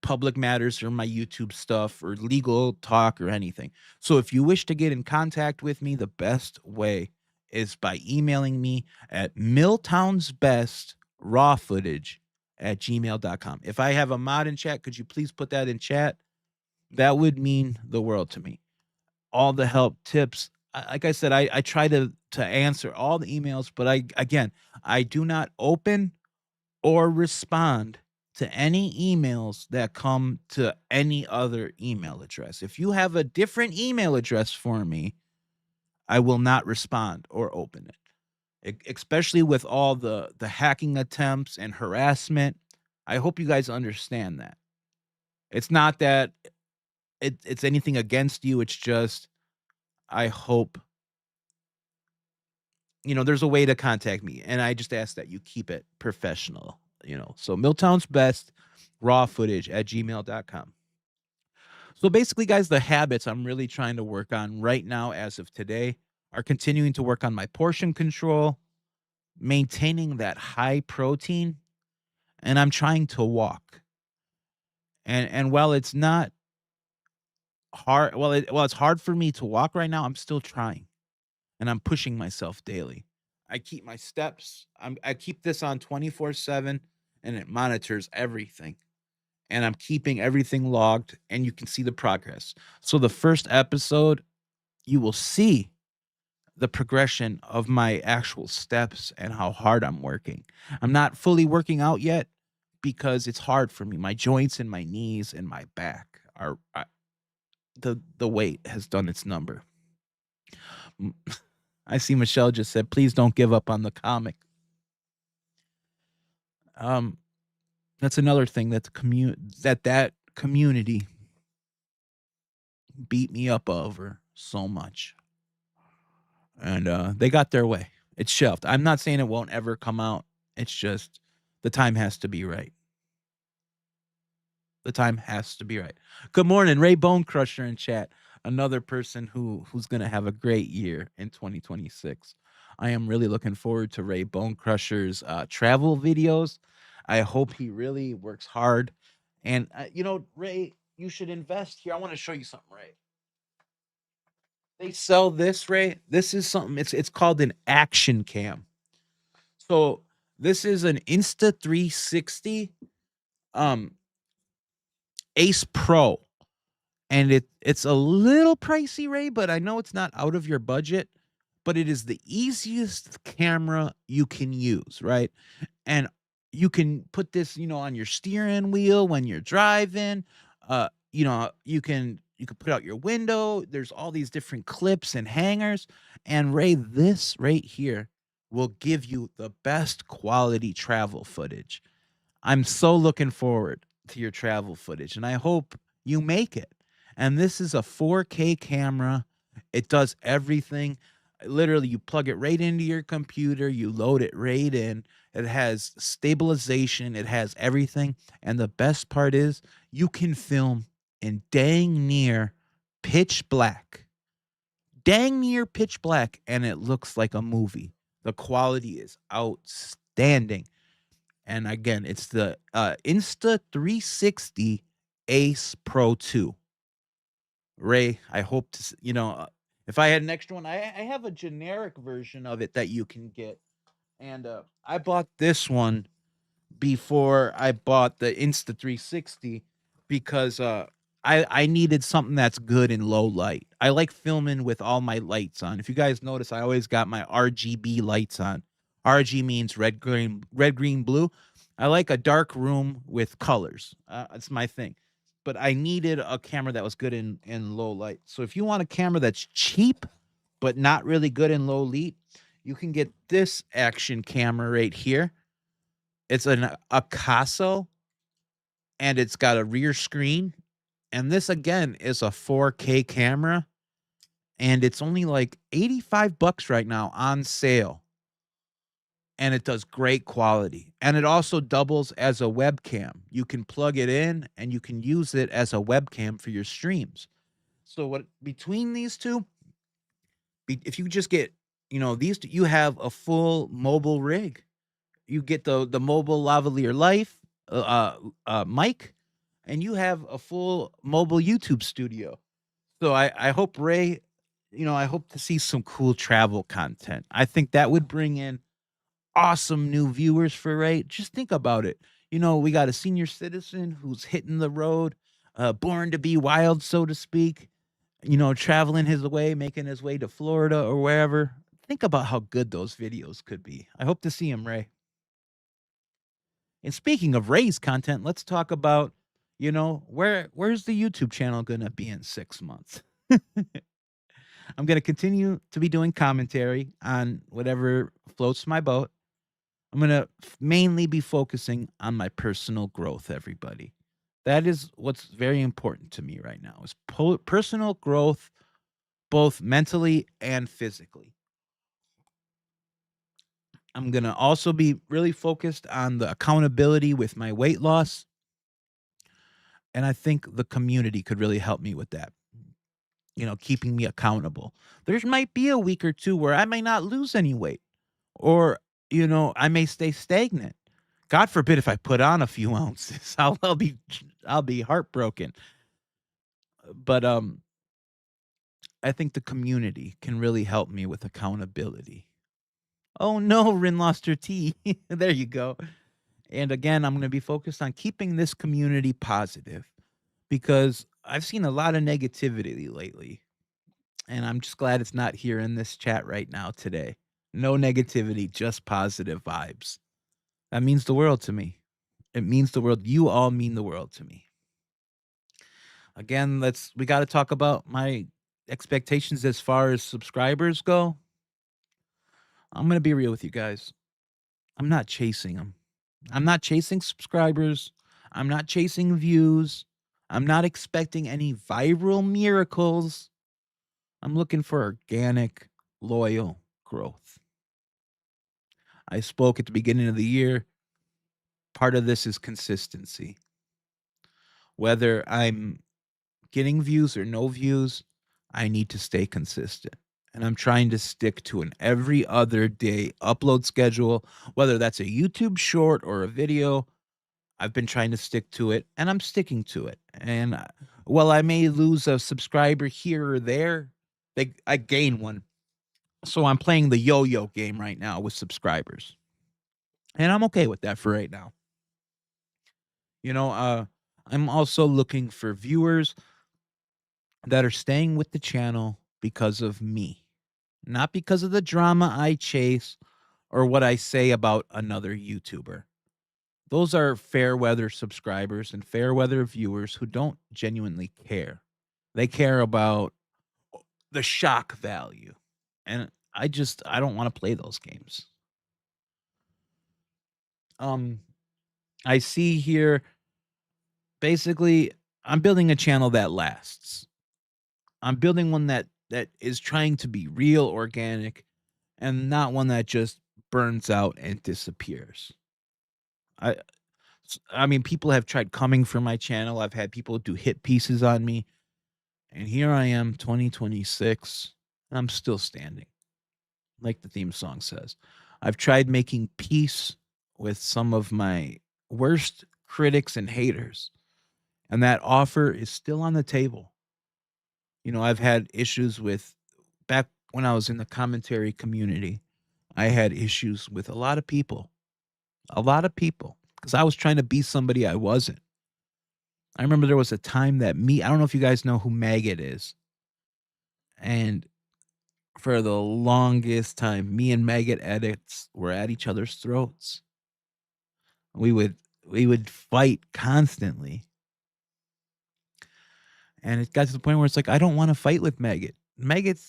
public matters or my YouTube stuff or legal talk or anything. So if you wish to get in contact with me, the best way is by emailing me at MILTOWNSBEST If I have a mod in chat, could you please put that in chat? That would mean the world to me. All the help, tips. Like I said, I try to answer all the emails, but I do not open or respond to any emails that come to any other email address. If you have a different email address for me, I will not respond or open it. Especially with all the hacking attempts and harassment. I hope you guys understand that. It's not that it's anything against you. It's just I hope there's a way to contact me, and I just ask that you keep it professional. So MILTOWNSBEST raw footage at gmail.com. So basically, guys, the habits I'm really trying to work on right now as of today are continuing to work on my portion control, maintaining that high protein, and I'm trying to walk. And while it's not hard, it's hard for me to walk right now, I'm still trying, and I'm pushing myself daily. I keep my steps. I keep this on 24/7, and it monitors everything. And I'm keeping everything logged, and you can see the progress. So the first episode, you will see the progression of my actual steps and how hard I'm working. I'm not fully working out yet because it's hard for me. My joints and my knees and my back are the weight has done its number. I see Michelle just said, please don't give up on the comic. That's another thing that that community beat me up over so much. And they got their way. It's shelved. I'm not saying it won't ever come out. It's just the time has to be right. The time has to be right. Good morning, Ray Bone Crusher in chat. Another person who's going to have a great year in 2026. I am really looking forward to Ray Bone Crusher's travel videos. I hope he really works hard. And, Ray, you should invest here. I want to show you something, Ray. They sell this, Ray. This is something, it's called an action cam. So this is an Insta360 Ace Pro. And it's a little pricey, Ray, but I know it's not out of your budget. But it is the easiest camera you can use, right? And you can put this, on your steering wheel when you're driving. You can put out your window. There's all these different clips and hangers. And Ray, this right here will give you the best quality travel footage. I'm so looking forward to your travel footage, and I hope you make it. And this is a 4K camera. It does everything. Literally, you plug it right into your computer. You load it right in. It has stabilization. It has everything. And the best part is you can film in dang near pitch black. Dang near pitch black. And it looks like a movie. The quality is outstanding. And again, it's the Insta360 Ace Pro 2. Ray, I hope to, if I had an extra one, I have a generic version of it that you can get. And I bought this one before I bought the Insta360 because I needed something that's good in low light. I like filming with all my lights on. If you guys notice, I always got my RGB lights on. RG means red, green, blue. I like a dark room with colors. It's my thing. But I needed a camera that was good in low light. So if you want a camera that's cheap, but not really good in low light, you can get this action camera right here. It's an Akaso, and it's got a rear screen. And this, again, is a 4K camera. And it's only like $85 right now on sale. And it does great quality. And it also doubles as a webcam. You can plug it in and you can use it as a webcam for your streams. So between these two, if you just get, these two, you have a full mobile rig. You get the mobile lavalier life mic, and you have a full mobile YouTube studio. So I hope Ray, I hope to see some cool travel content. I think that would bring in awesome new viewers for Ray. Just think about it. We got a senior citizen who's hitting the road, born to be wild, so to speak, traveling his way, making his way to Florida or wherever. Think about how good those videos could be. I hope to see him, Ray. And speaking of Ray's content, let's talk about, where's the YouTube channel going to be in 6 months? I'm going to continue to be doing commentary on whatever floats my boat. I'm going to mainly be focusing on my personal growth, everybody. That is what's very important to me right now is personal growth, both mentally and physically. I'm going to also be really focused on the accountability with my weight loss. And I think the community could really help me with that, keeping me accountable. There might be a week or two where I may not lose any weight or, I may stay stagnant. God forbid if I put on a few ounces, I'll be heartbroken. But I think the community can really help me with accountability. Oh no, Rin lost her tea. There you go. And again, I'm going to be focused on keeping this community positive because I've seen a lot of negativity lately. And I'm just glad it's not here in this chat right now today. No negativity, just positive vibes. That means the world to me. It means the world. You all mean the world to me. Again, we got to talk about my expectations as far as subscribers go. I'm going to be real with you guys. I'm not chasing them. I'm not chasing subscribers. I'm not chasing views. I'm not expecting any viral miracles. I'm looking for organic, loyal growth. I spoke at the beginning of the year. Part of this is consistency. Whether I'm getting views or no views, I need to stay consistent. And I'm trying to stick to an every other day upload schedule, whether that's a YouTube short or a video. I've been trying to stick to it, and I'm sticking to it. And while I may lose a subscriber here or there, I gain one. So I'm playing the yo-yo game right now with subscribers. And I'm okay with that for right now. I'm also looking for viewers that are staying with the channel because of me, not because of the drama I chase or what I say about another YouTuber. Those are fair weather subscribers and fair weather viewers who don't genuinely care. They care about the shock value. And I don't want to play those games. I see here, basically, I'm building a channel that lasts. I'm building one that is trying to be real, organic, and not one that just burns out and disappears. I mean, people have tried coming for my channel. I've had people do hit pieces on me. And here I am, 2026, and I'm still standing. Like the theme song says. I've tried making peace with some of my worst critics and haters. And that offer is still on the table. I've had issues back when I was in the commentary community, I had issues with a lot of people. Because I was trying to be somebody I wasn't. I remember there was a time that I don't know if you guys know who Maggot is. And for the longest time, me and Maggot edits were at each other's throats. We would fight constantly. And it got to the point where it's like, I don't want to fight with Maggot. Maggot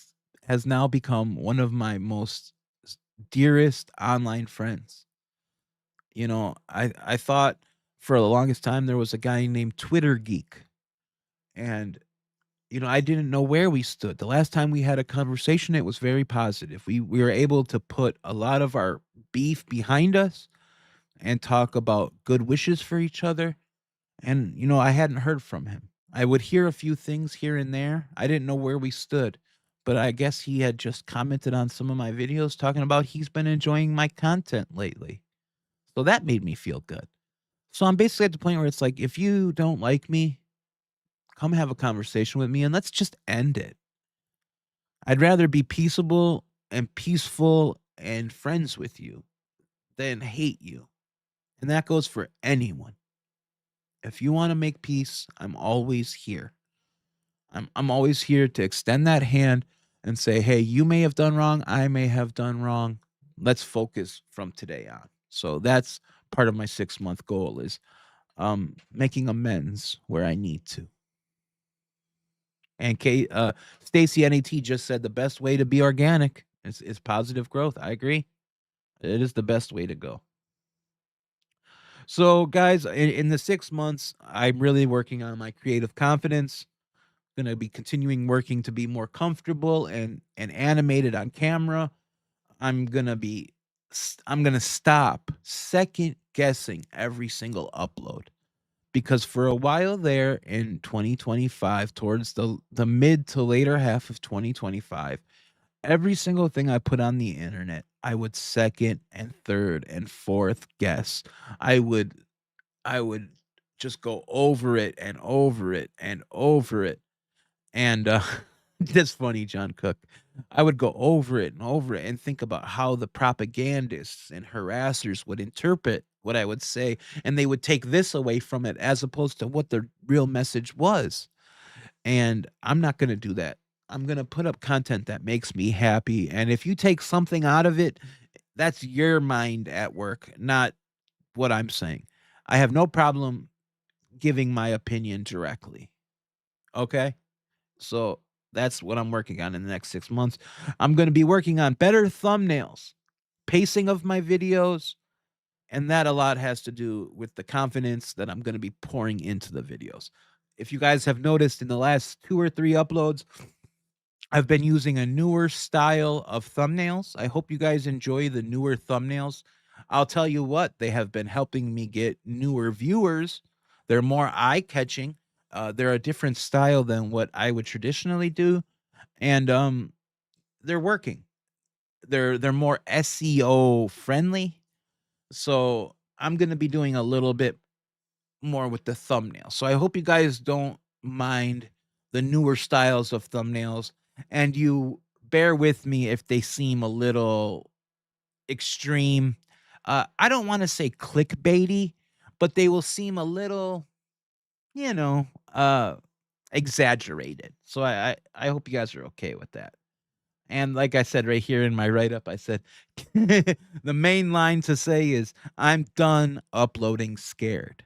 has now become one of my most dearest online friends. I thought for the longest time there was a guy named Twitter Geek. And, I didn't know where we stood. The last time we had a conversation, it was very positive. We were able to put a lot of our beef behind us and talk about good wishes for each other. And, I hadn't heard from him. I would hear a few things here and there. I didn't know where we stood. But I guess he had just commented on some of my videos talking about he's been enjoying my content lately. So that made me feel good. So I'm basically at the point where it's like, if you don't like me, come have a conversation with me and let's just end it. I'd rather be peaceable and peaceful and friends with you than hate you. And that goes for anyone. If you want to make peace, I'm always here. I'm always here to extend that hand and say, hey, you may have done wrong. I may have done wrong. Let's focus from today on. So that's part of my 6-month goal is making amends where I need to. And Stacy NAT just said the best way to be organic is positive growth. I agree. It is the best way to go. So, guys, in the 6 months, I'm really working on my creative confidence. Going to be continuing working to be more comfortable and animated on camera. I'm going to stop second guessing every single upload. Because for a while there in 2025, towards the mid to later half of 2025, every single thing I put on the internet, I would second and third and fourth guess. I would just go over it and over it and over it. And that's funny, John Cook. I would go over it and think about how the propagandists and harassers would interpret what I would say, and they would take this away from it as opposed to what the real message was. And I'm not going to do that. I'm going to put up content that makes me happy. And if you take something out of it, that's your mind at work, not what I'm saying. I have no problem giving my opinion directly. Okay? So that's what I'm working on in the next 6 months. I'm going to be working on better thumbnails, pacing of my videos, and that a lot has to do with the confidence that I'm going to be pouring into the videos. If you guys have noticed in the last 2 or 3 uploads, I've been using a newer style of thumbnails. I hope you guys enjoy the newer thumbnails. I'll tell you what, they have been helping me get newer viewers. They're more eye-catching. They're a different style than what I would traditionally do, and they're working. They're more SEO friendly. So I'm going to be doing a little bit more with the thumbnail. So I hope you guys don't mind the newer styles of thumbnails, and you bear with me if they seem a little extreme. I don't want to say clickbaity, but they will seem a little, exaggerated. So I hope you guys are okay with that. And like I said right here in my write-up, I said the main line to say is, I'm done uploading scared.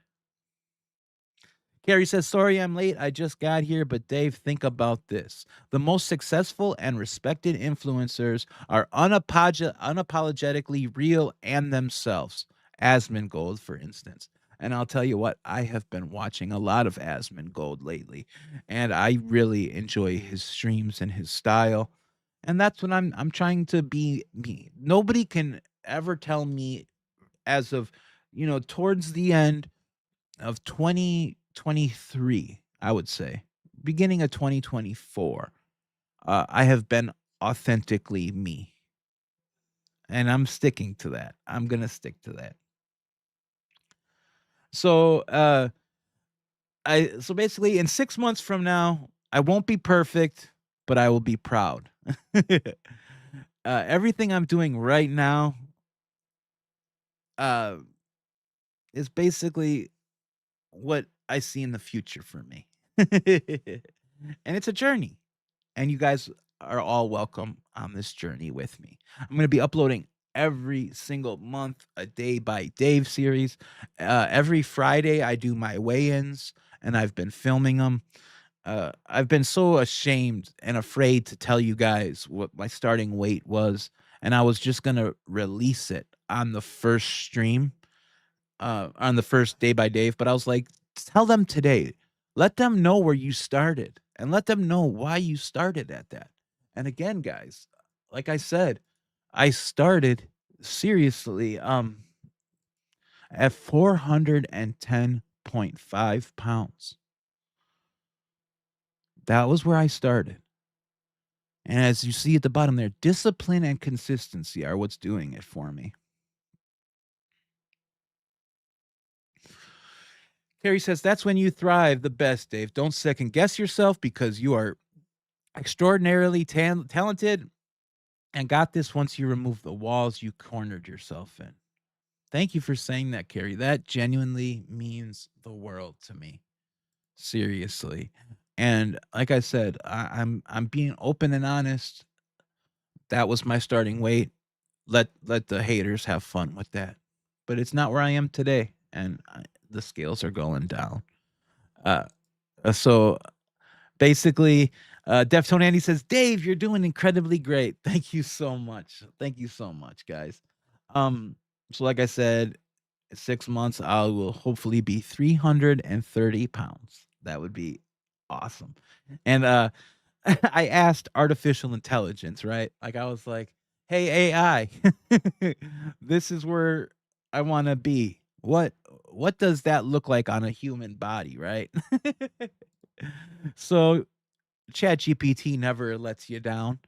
Carrie says, sorry I'm late. I just got here, but Dave, think about this. The most successful and respected influencers are unapologetically real and themselves. Asmongold, for instance. And I'll tell you what, I have been watching a lot of Asmongold lately, and I really enjoy his streams and his style. And that's what I'm trying to be me. Nobody can ever tell me as of, towards the end of 2023, I would say, beginning of 2024, I have been authentically me. And I'm sticking to that. I'm going to stick to that. So, so basically in 6 months from now, I won't be perfect, but I will be proud. Everything I'm doing right now is basically what I see in the future for me. And it's a journey. And you guys are all welcome on this journey with me. I'm going to be uploading every single month, a Day by Dave series. Every Friday, I do my weigh-ins, and I've been filming them. I've been so ashamed and afraid to tell you guys what my starting weight was, and I was just going to release it on the first stream, on the first Day by Dave, but I was like, tell them today. Let them know where you started, and let them know why you started at that. And again, guys, like I said, I started seriously at 410.5 pounds. That was where I started. And as you see at the bottom there, discipline and consistency are what's doing it for me. Carrie says, that's when you thrive the best, Dave. Don't second guess yourself because you are extraordinarily talented and got this once you remove the walls you cornered yourself in. Thank you for saying that, Carrie. That genuinely means the world to me. Seriously. And like I said, I'm being open and honest. That was my starting weight. Let the haters have fun with that. But it's not where I am today, and the scales are going down. Uh, so basically, Deftone Andy says, Dave, you're doing incredibly great. Thank you so much. Thank you so much, guys. So like I said, 6 months, I will hopefully be 330 pounds. That would be awesome. And I asked artificial intelligence, right? Like I was like, hey AI, this is where I want to be. What does that look like on a human body, right? So ChatGPT never lets you down.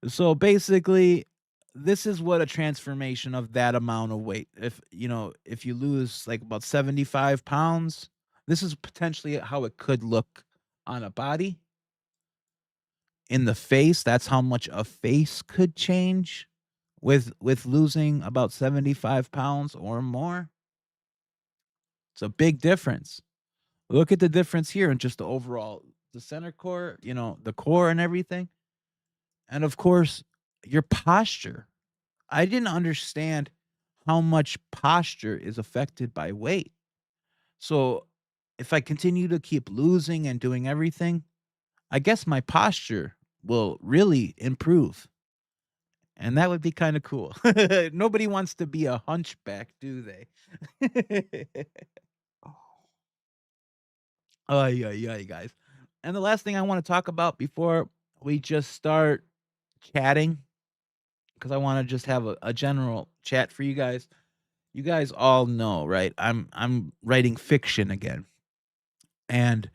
So basically, this is what a transformation of that amount of weight. If if you lose like about 75 pounds, this is potentially how it could look on a body. In the face, that's how much a face could change with losing about 75 pounds or more. It's a big difference. Look at the difference here in just the overall, the center core, the core and everything. And of course, your posture. I didn't understand how much posture is affected by weight. So if I continue to keep losing and doing everything, I guess my posture will really improve. And that would be kind of cool. Nobody wants to be a hunchback, do they? Oh, yeah, guys. And the last thing I want to talk about before we just start chatting, because I want to just have a general chat for you guys. You guys all know, right? I'm writing fiction again. And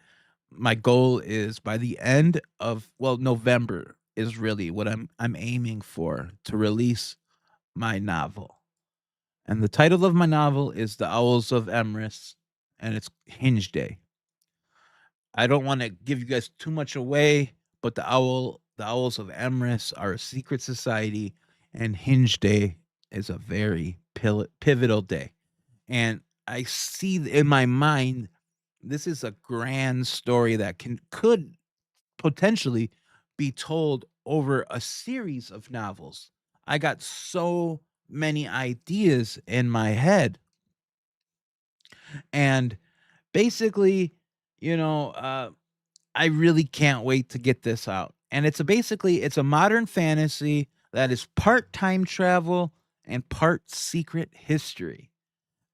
my goal is by the end of November is really what I'm aiming for to release my novel. And the title of my novel is The Owls of Emrys, and it's Hinge Day. I don't want to give you guys too much away, but the Owls of Emrys are a secret society, and Hinge Day is a very pivotal day. And I see in my mind this is a grand story that could potentially be told over a series of novels. I got so many ideas in my head. And basically, I really can't wait to get this out. And it's a modern fantasy that is part time travel and part secret history.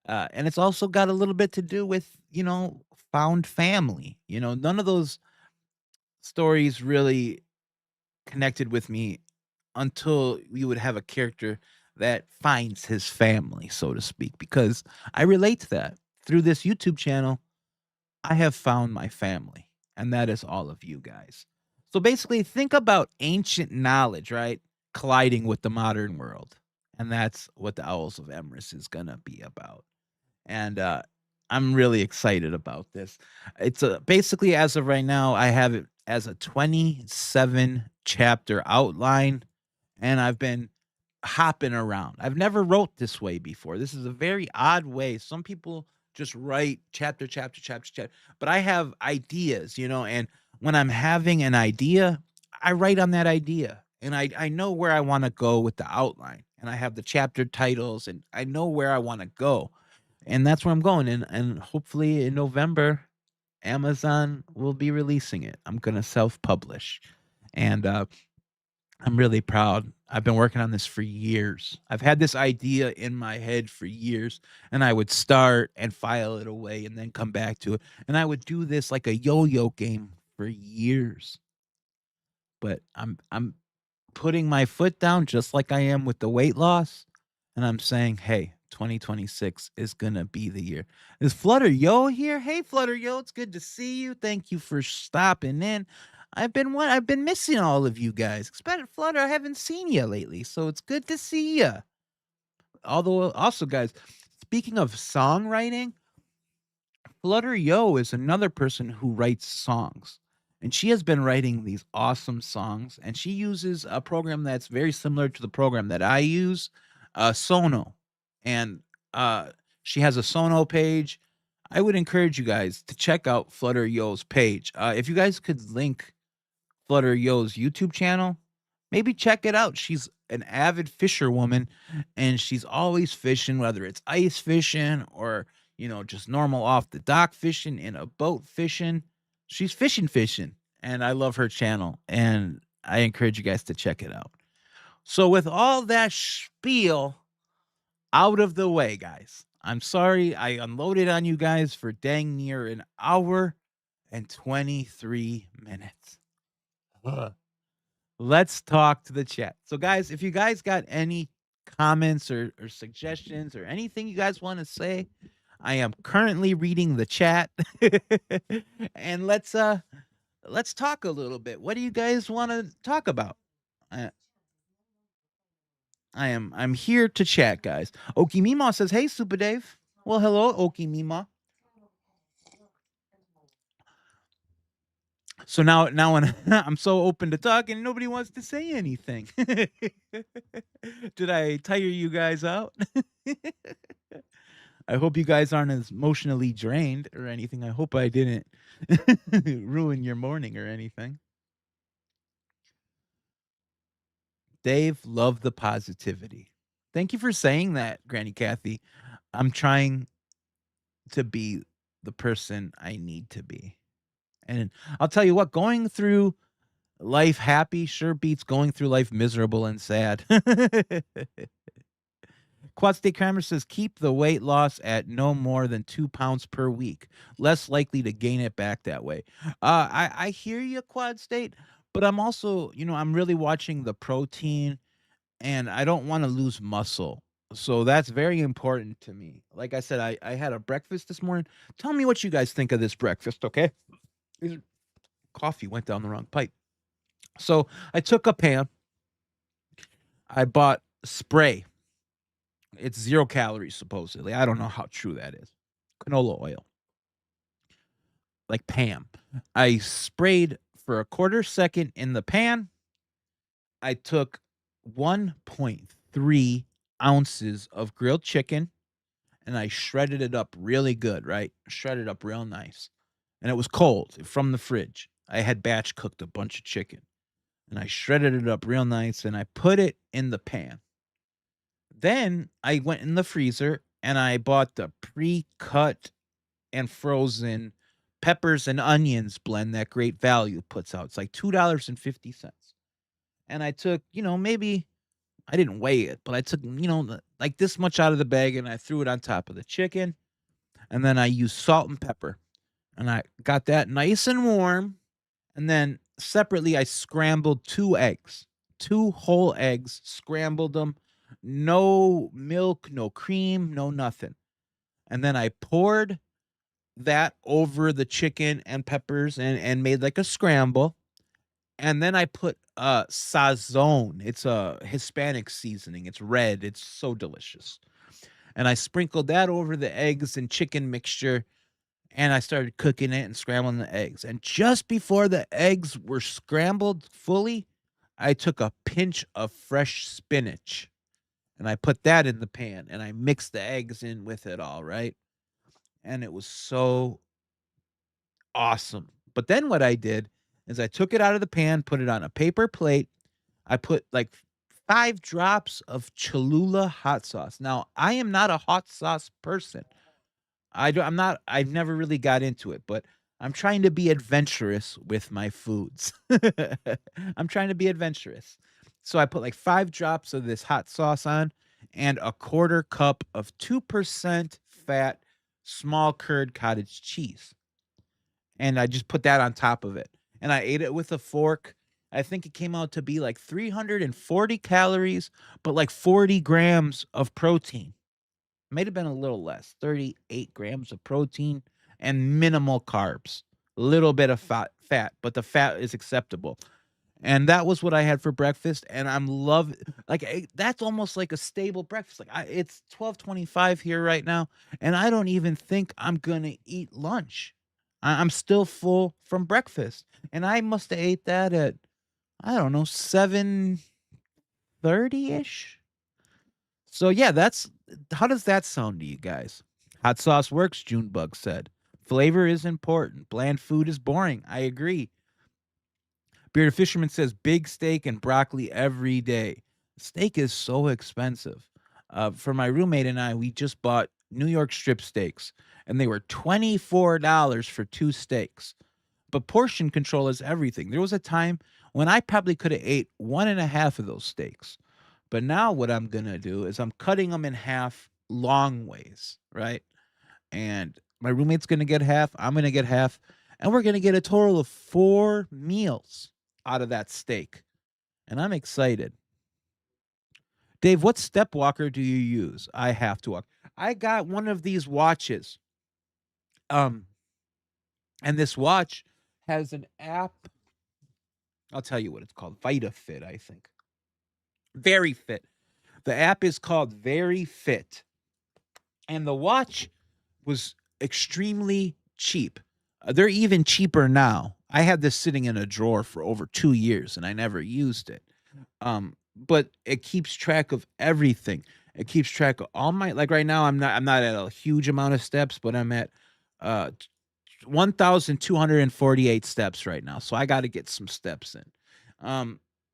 And it's also got a little bit to do with, found family. None of those stories really connected with me until you would have a character that finds his family, so to speak, because I relate to that. Through this YouTube channel, I have found my family, and that is all of you guys. So basically, think about ancient knowledge, right? Colliding with the modern world. And that's what the Owls of Emrys is going to be about. And I'm really excited about this. It's basically, as of right now, I have it as a 27 chapter outline, and I've been hopping around. I've never wrote this way before. This is a very odd way. Some people just write chapter, but I have ideas, and when I'm having an idea, I write on that idea, and I know where I want to go with the outline, and I have the chapter titles, and I know where I want to go, and that's where I'm going. And hopefully in November, Amazon will be releasing it. I'm gonna self-publish, and I'm really proud. I've been working on this for years. I've had this idea in my head for years, and I would start and file it away and then come back to it. And I would do this like a yo-yo game for years. But I'm putting my foot down just like I am with the weight loss, and I'm saying, "Hey, 2026 is going to be the year." Is Flutter Yo here? Hey Flutter Yo, it's good to see you. Thank you for stopping in. I've been missing all of you guys. Especially Flutter, I haven't seen you lately, so it's good to see you. Although also guys, speaking of songwriting, Flutter Yo is another person who writes songs, and she has been writing these awesome songs, and she uses a program that's very similar to the program that I use, Sono, and she has a Sono page. I would encourage you guys to check out Flutter Yo's page. If you guys could link Flutter Yo's YouTube channel, maybe check it out. She's an avid fisherwoman, and she's always fishing, whether it's ice fishing or, just normal off the dock fishing, in a boat fishing. She's fishing, and I love her channel, and I encourage you guys to check it out. So with all that spiel out of the way, guys, I'm sorry I unloaded on you guys for dang near an hour and 23 minutes. Let's talk to the chat. So, guys, if you guys got any comments or suggestions or anything you guys want to say, I am currently reading the chat. And let's talk a little bit. What do you guys want to talk about? I'm here to chat, guys. Oki Mima says, "Hey, Supa Dave." Well, hello, Oki Mima. So now when I'm so open to talk and nobody wants to say anything. Did I tire you guys out? I hope you guys aren't as emotionally drained or anything. I hope I didn't ruin your morning or anything. Dave, love the positivity. Thank you for saying that, Granny Kathy. I'm trying to be the person I need to be. And I'll tell you what, going through life happy sure beats going through life miserable and sad. Quad State Kramer says, keep the weight loss at no more than 2 pounds per week. Less likely to gain it back that way. I hear you, Quad State, but I'm also, I'm really watching the protein, and I don't want to lose muscle. So that's very important to me. Like I said, I had a breakfast this morning. Tell me what you guys think of this breakfast, okay? Coffee went down the wrong pipe. So I took a pan. I bought spray. It's 0 calories, supposedly. I don't know how true that is. Canola oil. Like Pam. I sprayed for a quarter second in the pan. I took 1.3 ounces of grilled chicken, and I shredded it up really good, right? Shredded up real nice. And it was cold from the fridge. I had batch cooked a bunch of chicken, and I shredded it up real nice, and I put it in the pan. Then I went in the freezer, and I bought the pre-cut and frozen peppers and onions blend that Great Value puts out. It's like $2.50. And I took, maybe, I didn't weigh it, but I took, like this much out of the bag, and I threw it on top of the chicken. And then I used salt and pepper. And I got that nice and warm. And then separately, I scrambled 2 eggs. 2 whole eggs, scrambled them. No milk, no cream, no nothing. And then I poured that over the chicken and peppers and made like a scramble. And then I put sazon. It's a Hispanic seasoning. It's red. It's so delicious. And I sprinkled that over the eggs and chicken mixture. And I started cooking it and scrambling the eggs. And just before the eggs were scrambled fully, I took a pinch of fresh spinach. And I put that in the pan. And I mixed the eggs in with it all, right? And it was so awesome. But then what I did is I took it out of the pan, put it on a paper plate. I put like 5 drops of Cholula hot sauce. Now, I am not a hot sauce person. I've never really got into it, but I'm trying to be adventurous with my foods. I'm trying to be adventurous. So I put like 5 drops of this hot sauce on and a 1/4 cup of 2% fat small curd cottage cheese. And I just put that on top of it. And I ate it with a fork. I think it came out to be like 340 calories, but like 40 grams of protein. Might have been a little less, 38 grams of protein and minimal carbs. A little bit of fat, but the fat is acceptable. And that was what I had for breakfast, and I'm that's almost like a stable breakfast. It's 12:25 here right now, and I don't even think I'm gonna eat lunch. I'm still full from breakfast, and I must have ate that at, I don't know, 7:30-ish? So, yeah, how does that sound to you guys? Hot sauce works, Junebug said. Flavor is important. Bland food is boring. I agree. Bearded Fisherman says big steak and broccoli every day. Steak is so expensive. For my roommate and I, we just bought New York strip steaks, and they were $24 for 2 steaks. But portion control is everything. There was a time when I probably could have ate 1.5 of those steaks. But now what I'm going to do is I'm cutting them in half long ways, right? And my roommate's going to get half, I'm going to get half, and we're going to get a total of 4 meals out of that steak. And I'm excited. Dave, what step walker do you use? I have to walk. I got one of these watches. And this watch has an app. I'll tell you what it's called. VitaFit, I think. Very Fit. The app is called Very Fit. And the watch was extremely cheap. They're even cheaper now. I had this sitting in a drawer for over 2 years and I never used it. But it keeps track of everything. It keeps track of all my, like right now I'm not at a huge amount of steps, but I'm at 1,248 steps right now. So I got to get some steps in.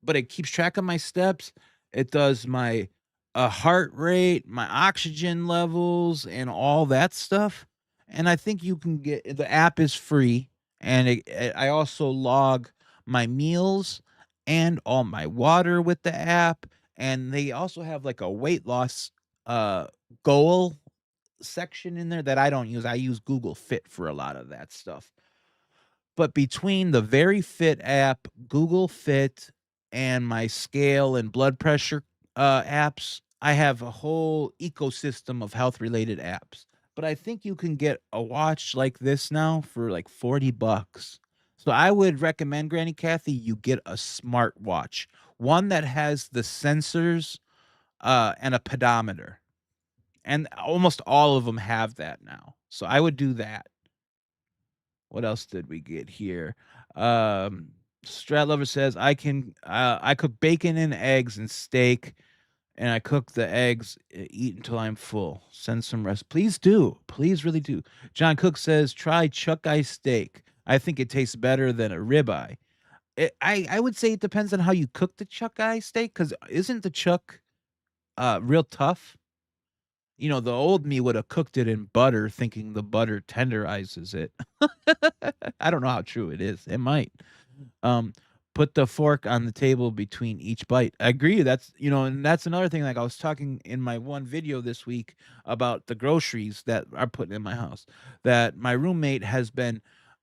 But it keeps track of my steps. It does my heart rate, my oxygen levels, and all that stuff. And I think you can get, the app is free, and I also log my meals and all my water with the app. And they also have like a weight loss goal section in there that I don't use. I use Google Fit for a lot of that stuff. But between the Very Fit app, Google Fit, and my scale and blood pressure apps, I have a whole ecosystem of health related apps. But I think you can get a watch like this now for like $40. So I would recommend, Granny Kathy, you get a smart watch, one that has the sensors and a pedometer. And almost all of them have that now. So I would do that. What else did we get here? Strat Lover says I cook bacon and eggs and steak, and I cook the eggs, eat until I'm full. Send some rest. Please do. Please really do. John Cook says try chuck eye steak. I think it tastes better than a ribeye. I would say it depends on how you cook the chuck eye steak, because isn't the chuck real tough? You know, the old me would have cooked it in butter, thinking the butter tenderizes it. I don't know how true it is. It might. Put the fork on the table between each bite. I agree. That's, and that's another thing. Like I was talking in my one video this week about the groceries that are put in my house, that my roommate has been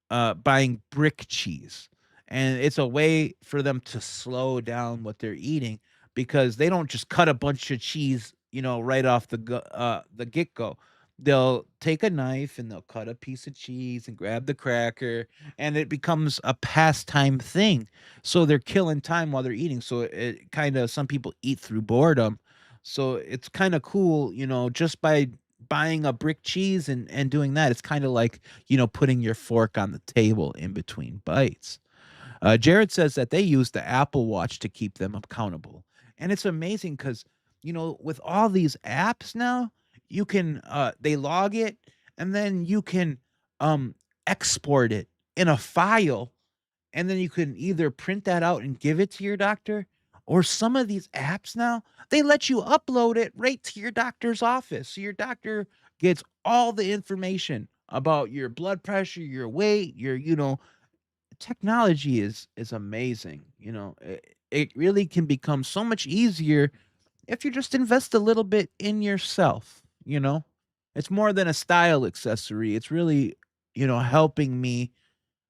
buying brick cheese. And it's a way for them to slow down what they're eating, because they don't just cut a bunch of cheese, right off the get-go. They'll take a knife and they'll cut a piece of cheese and grab the cracker, and it becomes a pastime thing. So they're killing time while they're eating. So it kind of, some people eat through boredom. So it's kind of cool, just by buying a brick cheese and doing that. It's kind of like, putting your fork on the table in between bites. Jared says that they use the Apple Watch to keep them accountable. And it's amazing because, with all these apps now, you can, they log it, and then you can export it in a file, and then you can either print that out and give it to your doctor, or some of these apps now, they let you upload it right to your doctor's office. So your doctor gets all the information about your blood pressure, your weight, your, technology is amazing. It really can become so much easier if you just invest a little bit in yourself. It's more than a style accessory. It's really, helping me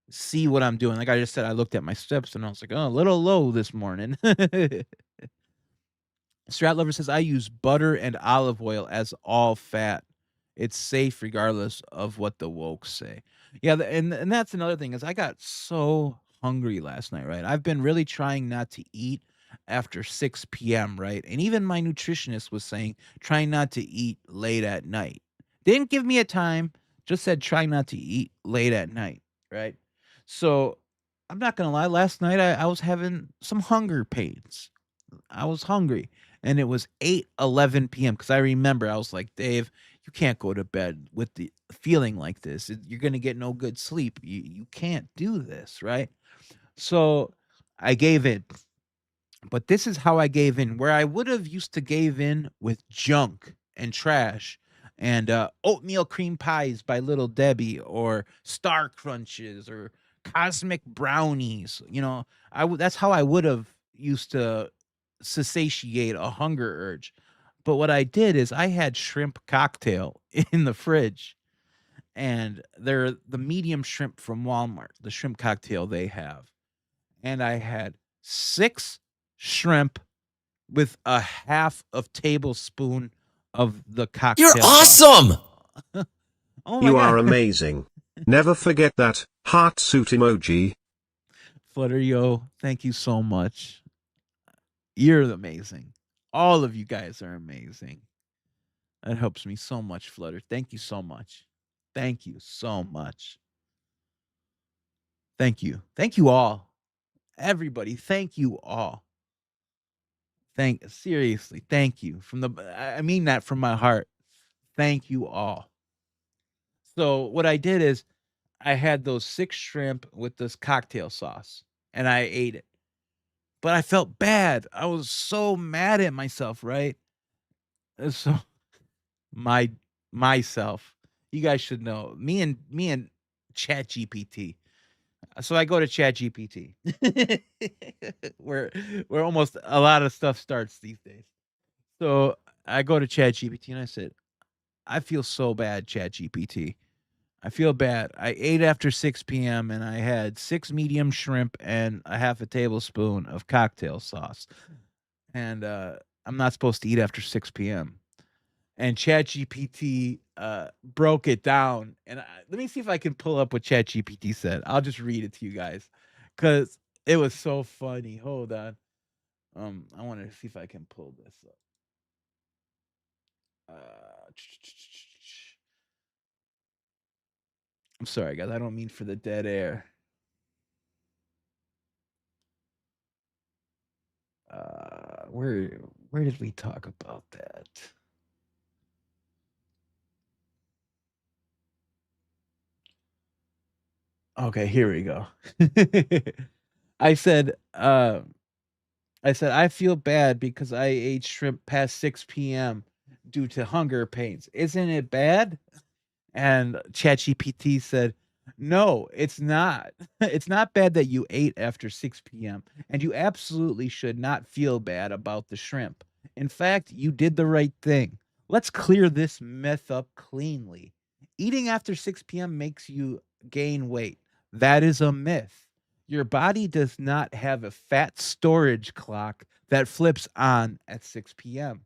see what I'm doing. Like I just said, I looked at my steps and I was like, oh, a little low this morning. Strat Lover says I use butter and olive oil as all fat. It's safe regardless of what the woke say. Yeah, and that's another thing, is I got so hungry last night, right? I've been really trying not to eat after 6 p.m., right? And even my nutritionist was saying, try not to eat late at night. Didn't give me a time, just said, try not to eat late at night, right? So I'm not going to lie. Last night, I was having some hunger pains. I was hungry, and it was 8:11 p.m. because I remember I was like, Dave, you can't go to bed with the feeling like this. You're going to get no good sleep. You can't do this, right? So I gave in. But this is how I gave in, where I would have used to gave in with junk and trash and oatmeal cream pies by Little Debbie or Star Crunches or cosmic brownies. You know, that's how I would have used to satiate a hunger urge. But what I did is I had shrimp cocktail in the fridge, and they're the medium shrimp from Walmart, the shrimp cocktail they have. And I had 6 shrimp with a half of tablespoon of the cocktail You're sauce. awesome! Oh my You God. are amazing. Never forget that heart suit emoji. Flutter, yo, thank you so much. You're amazing. All of you guys are amazing. That helps me so much, Flutter. Thank you so much. Thank you so much. Thank you. Thank you all. Everybody, thank you all. Seriously, thank you. I mean that from my heart. Thank you all. So what I did is I had those 6 shrimp with this cocktail sauce, and I ate it. But I felt bad. I was so mad at myself, right? So myself. You guys should know. Me and Chat GPT. So I go to Chat GPT. where almost a lot of stuff starts these days. So I go to Chat GPT and I said, I feel so bad, Chat GPT. I feel bad. I ate after 6 p.m. and I had 6 medium shrimp and a half a tablespoon of cocktail sauce. And I'm not supposed to eat after 6 p.m. And ChatGPT broke it down. And let me see if I can pull up what ChatGPT said. I'll just read it to you guys because it was so funny. Hold on. I want to see if I can pull this up. I'm sorry, guys. I don't mean for the dead air. Where did we talk about that? Okay, here we go. I said, I feel bad because I ate shrimp past 6 p.m. due to hunger pains. Isn't it bad? And ChatGPT said, no, it's not. It's not bad that you ate after 6 p.m. And you absolutely should not feel bad about the shrimp. In fact, you did the right thing. Let's clear this myth up cleanly. Eating after 6 p.m. makes you gain weight. That is a myth. Your body does not have a fat storage clock that flips on at 6 p.m.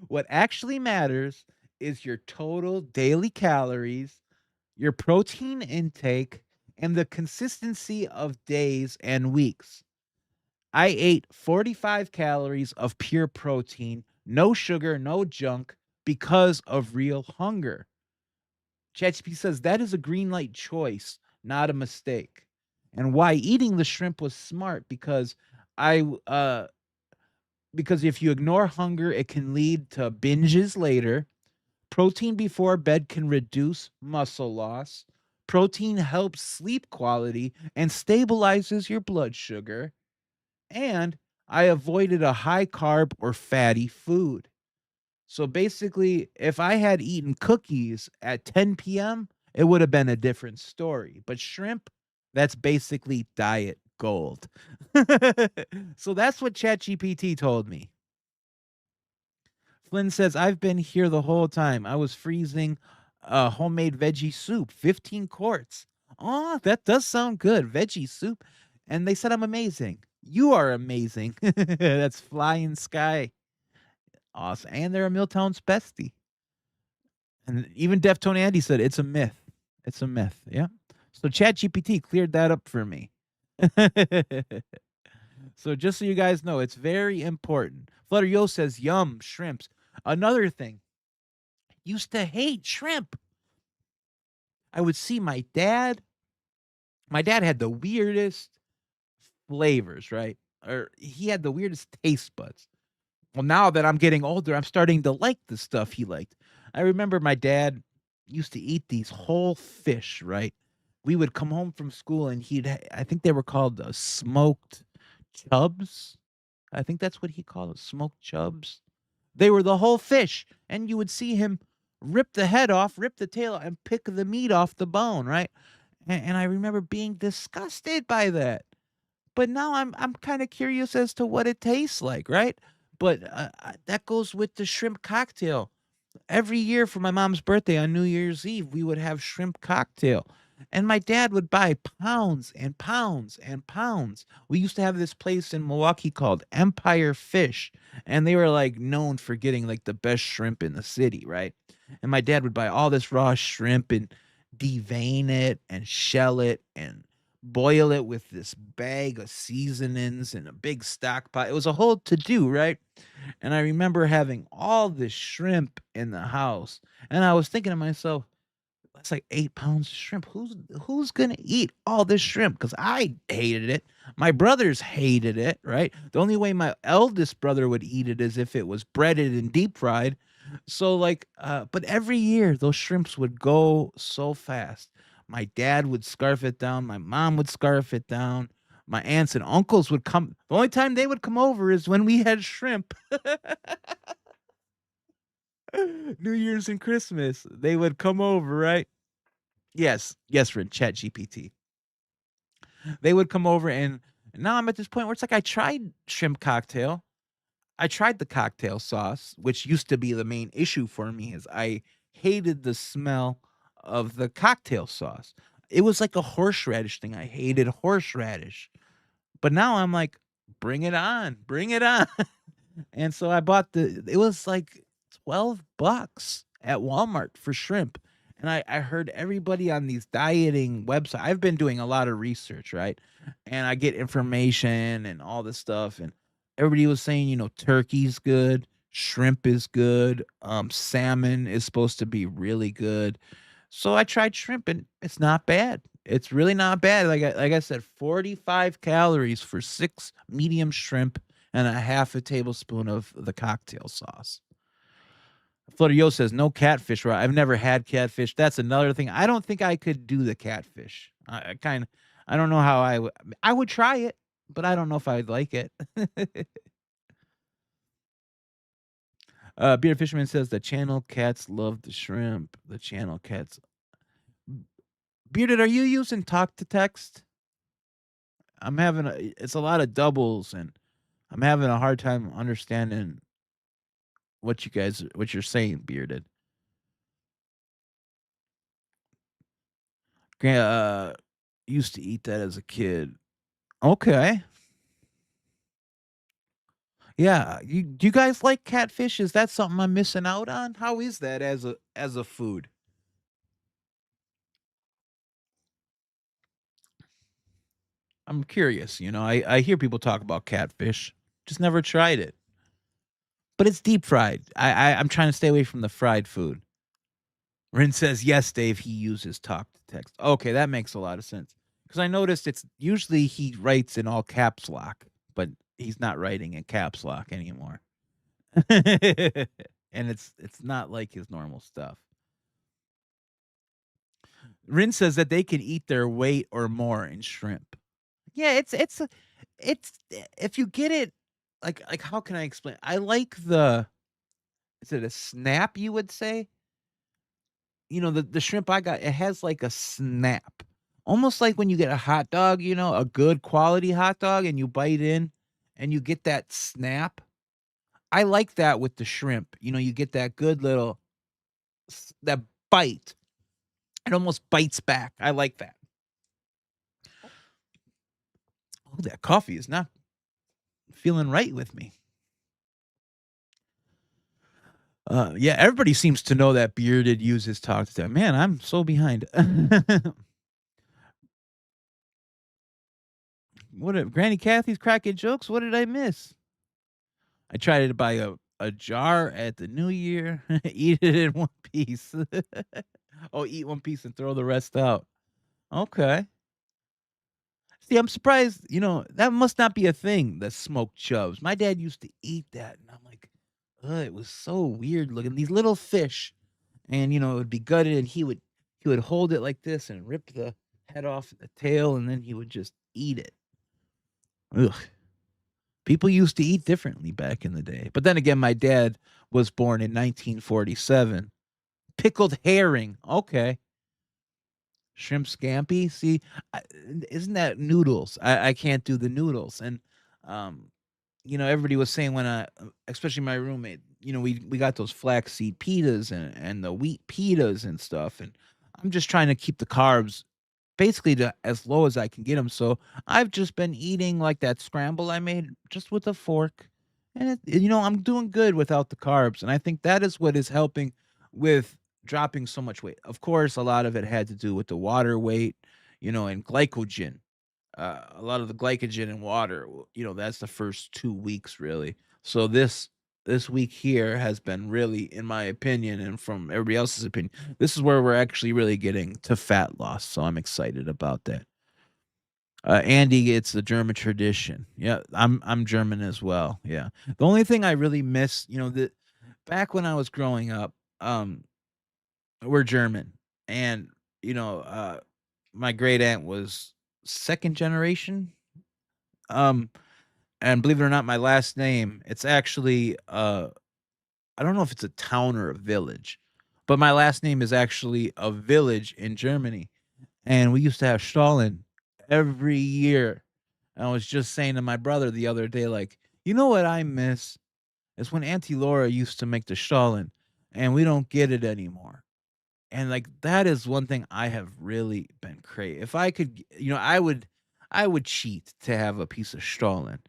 What actually matters is your total daily calories, your protein intake, and the consistency of days and weeks. I ate 45 calories of pure protein, no sugar, no junk, because of real hunger. ChatGPT says that is a green light choice, not a mistake. And why eating the shrimp was smart because because if you ignore hunger, it can lead to binges later. Protein before bed can reduce muscle loss. Protein helps sleep quality and stabilizes your blood sugar. And I avoided a high carb or fatty food. So basically, if I had eaten cookies at 10 p.m., it would have been a different story. But shrimp, that's basically diet gold. So that's what ChatGPT told me. Flynn says, I've been here the whole time. I was freezing homemade veggie soup, 15 quarts. Oh, that does sound good. Veggie soup. And they said I'm amazing. You are amazing. That's Flying Sky. Awesome. And they're a Milltown's bestie. And even Deftone Andy said it's a myth. It's a myth. Yeah. So ChatGPT cleared that up for me. So just so you guys know, it's very important. Flutter Yo says, yum, shrimps. Another thing, used to hate shrimp. I would see my dad. My dad had the weirdest flavors, right? Or he had the weirdest taste buds. Well, now that I'm getting older, I'm starting to like the stuff he liked. I remember my dad used to eat these whole fish, right? We would come home from school and I think they were called smoked chubs. I think that's what he called it, smoked chubs. They were the whole fish, and you would see him rip the head off, rip the tail, and pick the meat off the bone, right? And I remember being disgusted by that. But now I'm kind of curious as to what it tastes like, right? But that goes with the shrimp cocktail. Every year for my mom's birthday on New Year's Eve, we would have shrimp cocktail. And my dad would buy pounds and pounds and pounds. We used to have this place in Milwaukee called Empire Fish, and they were like known for getting like the best shrimp in the city, right? And my dad would buy all this raw shrimp and devein it and shell it and boil it with this bag of seasonings and a big stock pot. It was a whole to do, right? And I remember having all this shrimp in the house, and I was thinking to myself, that's like 8 pounds of shrimp. Who's gonna eat all this shrimp? Because I hated it. My brothers hated it, right? The only way my eldest brother would eat it is if it was breaded and deep fried. So like, but every year those shrimps would go so fast. My dad would scarf it down. My mom would scarf it down. My aunts and uncles would come. The only time they would come over is when we had shrimp. New Year's and Christmas, they would come over, right? Yes, for Chat GPT. They would come over, and now I'm at this point where it's like I tried shrimp cocktail. I tried the cocktail sauce, which used to be the main issue for me, is I hated the smell of the cocktail sauce. It was like a horseradish thing. I hated horseradish. But now I'm like, bring it on, bring it on. And so I bought it was like $12 at Walmart for shrimp. And I heard everybody on these dieting websites. I've been doing a lot of research, right? And I get information and all this stuff. And everybody was saying, turkey's good, shrimp is good, salmon is supposed to be really good. So I tried shrimp, and it's not bad. It's really not bad. Like I said, 45 calories for 6 medium shrimp and a half a tablespoon of the cocktail sauce. Flutter Yo says, no catfish. Right? I've never had catfish. That's another thing. I don't think I could do the catfish. I don't know how I would try it, but I don't know if I'd like it. Bearded Fisherman says the channel cats love the shrimp. The channel cats. Bearded, are you using talk to text? It's a lot of doubles, and I'm having a hard time understanding what you're saying, Bearded. Used to eat that as a kid. Okay. Yeah, do you guys like catfish? Is that something I'm missing out on? How is that as a food? I'm curious. I hear people talk about catfish. Just never tried it. But it's deep fried. I'm trying to stay away from the fried food. Rin says, yes, Dave, he uses talk to text. Okay, that makes a lot of sense. Because I noticed it's usually he writes in all caps lock, but he's not writing in caps lock anymore. And it's not like his normal stuff. Rin says that they can eat their weight or more in shrimp. Yeah, it's if you get it, like how can I explain? I like is it a snap, you would say? The shrimp I got, it has like a snap. Almost like when you get a hot dog, a good quality hot dog, and you bite in and you get that snap. I like that with the shrimp. You get that good little that bite. It almost bites back. I like that. Oh, that coffee is not feeling right with me. Yeah, everybody seems to know that Bearded uses talk to text. Man, I'm so behind. Granny Kathy's cracking jokes? What did I miss? I tried to buy a jar at the New Year, eat it in one piece. Oh, eat one piece and throw the rest out. Okay. See, I'm surprised, that must not be a thing, the smoked chubs. My dad used to eat that, and I'm like, ugh, it was so weird looking. These little fish, and it would be gutted, and he would hold it like this and rip the head off the tail, and then he would just eat it. Ugh. People used to eat differently back in the day. But then again, my dad was born in 1947. Pickled herring. Okay. Shrimp scampi. See, I, isn't that noodles? I can't do the noodles. And, everybody was saying when especially my roommate, we got those flaxseed pitas and the wheat pitas and stuff. And I'm just trying to keep the carbs basically to as low as I can get them. So I've just been eating like that scramble I made just with a fork. And I'm doing good without the carbs. And I think that is what is helping with dropping so much weight. Of course, a lot of it had to do with the water weight, and glycogen. A lot of the glycogen in water, that's the first 2 weeks really. So this week here has been really, in my opinion, and from everybody else's opinion, this is where we're actually really getting to fat loss. So I'm excited about that. Andy, it's the German tradition. Yeah, I'm German as well. Yeah. The only thing I really miss, that back when I was growing up, we're German, and you know, uh, my great aunt was second generation. Um, and believe it or not, my last name, it's actually I don't know if it's a town or a village, but my last name is actually a village in Germany. And we used to have Stalin every year. And I was just saying to my brother the other day, like, what I miss is when Auntie Laura used to make the Stalin, and we don't get it anymore. And like that is one thing I have really been craving. If I could, I would cheat to have a piece of Stalin.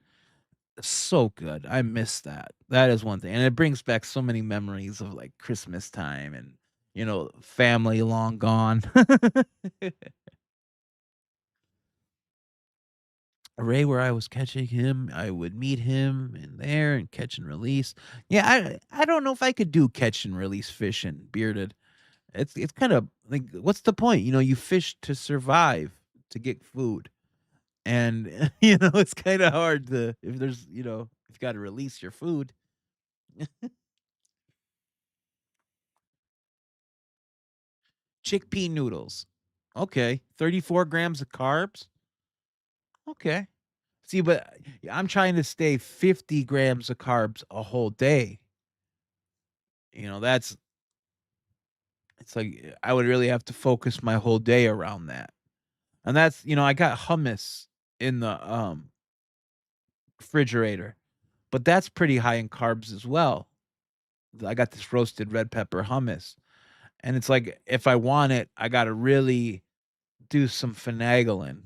So good. I miss that. That is one thing, and it brings back so many memories of, like, Christmas time and, family long gone. Ray, where I was catching him, I would meet him in there and catch and release. Yeah, I don't know if I could do catch and release fishing bearded. It's kinda like, what's the point? You fish to survive, to get food, and, it's kinda hard to if there's, if you gotta release your food. Chickpea noodles. Okay, 34 grams of carbs? Okay. See, but I'm trying to stay 50 grams of carbs a whole day. That's it's like I would really have to focus my whole day around that. And that's, I got hummus in the refrigerator, but that's pretty high in carbs as well. I got this roasted red pepper hummus. And it's like if I want it, I got to really do some finagling.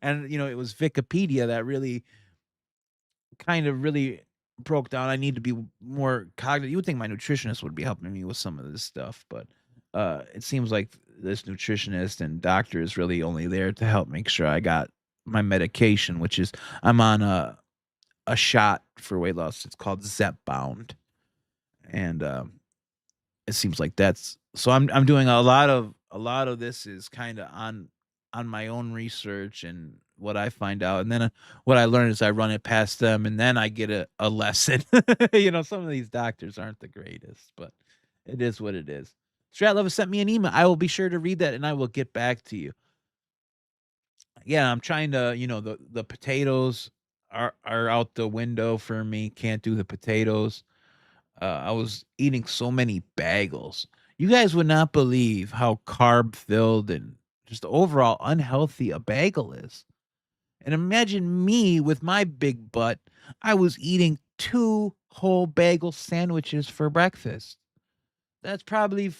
And, it was Wikipedia that really kind of really broke down. I need to be more cognitive. You would think my nutritionist would be helping me with some of this stuff, but it seems like this nutritionist and doctor is really only there to help make sure I got my medication, which is I'm on a shot for weight loss. It's called Zepbound, and it seems like that's so I'm doing a lot of this is kinda on my own research and what I find out, and then, what I learn is I run it past them, and then I get a lesson. Some of these doctors aren't the greatest, but it is what it is. Strat Lover sent me an email. I will be sure to read that, and I will get back to you. Yeah, I'm trying to the potatoes are out the window for me, can't do the potatoes. I was eating so many bagels. You guys would not believe how carb filled and just overall unhealthy a bagel is. And imagine me with my big butt. I was eating 2 whole bagel sandwiches for breakfast. That's probably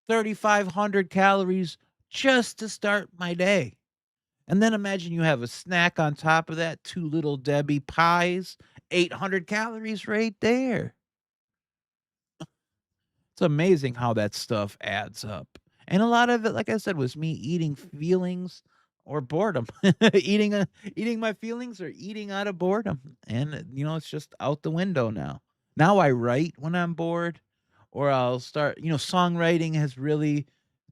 3,500 calories just to start my day. And then imagine you have a snack on top of that, 2 little Debbie pies, 800 calories right there. It's amazing how that stuff adds up. And a lot of it, like I said, was me eating feelings or boredom. Eating my feelings or eating out of boredom. And it's just out the window now. Now I write when I'm bored, or I'll start, songwriting has really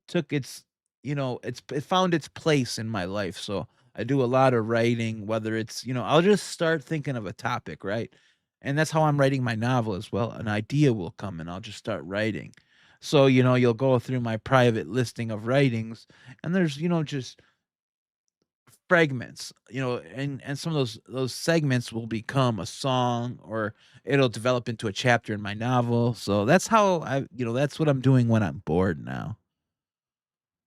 took its, it found its place in my life. So I do a lot of writing, whether it's, I'll just start thinking of a topic, right? And that's how I'm writing my novel as well. An idea will come and I'll just start writing. So, you'll go through my private listing of writings and there's, just fragments, and some of those segments will become a song or it'll develop into a chapter in my novel. So that's how that's what I'm doing when I'm bored now.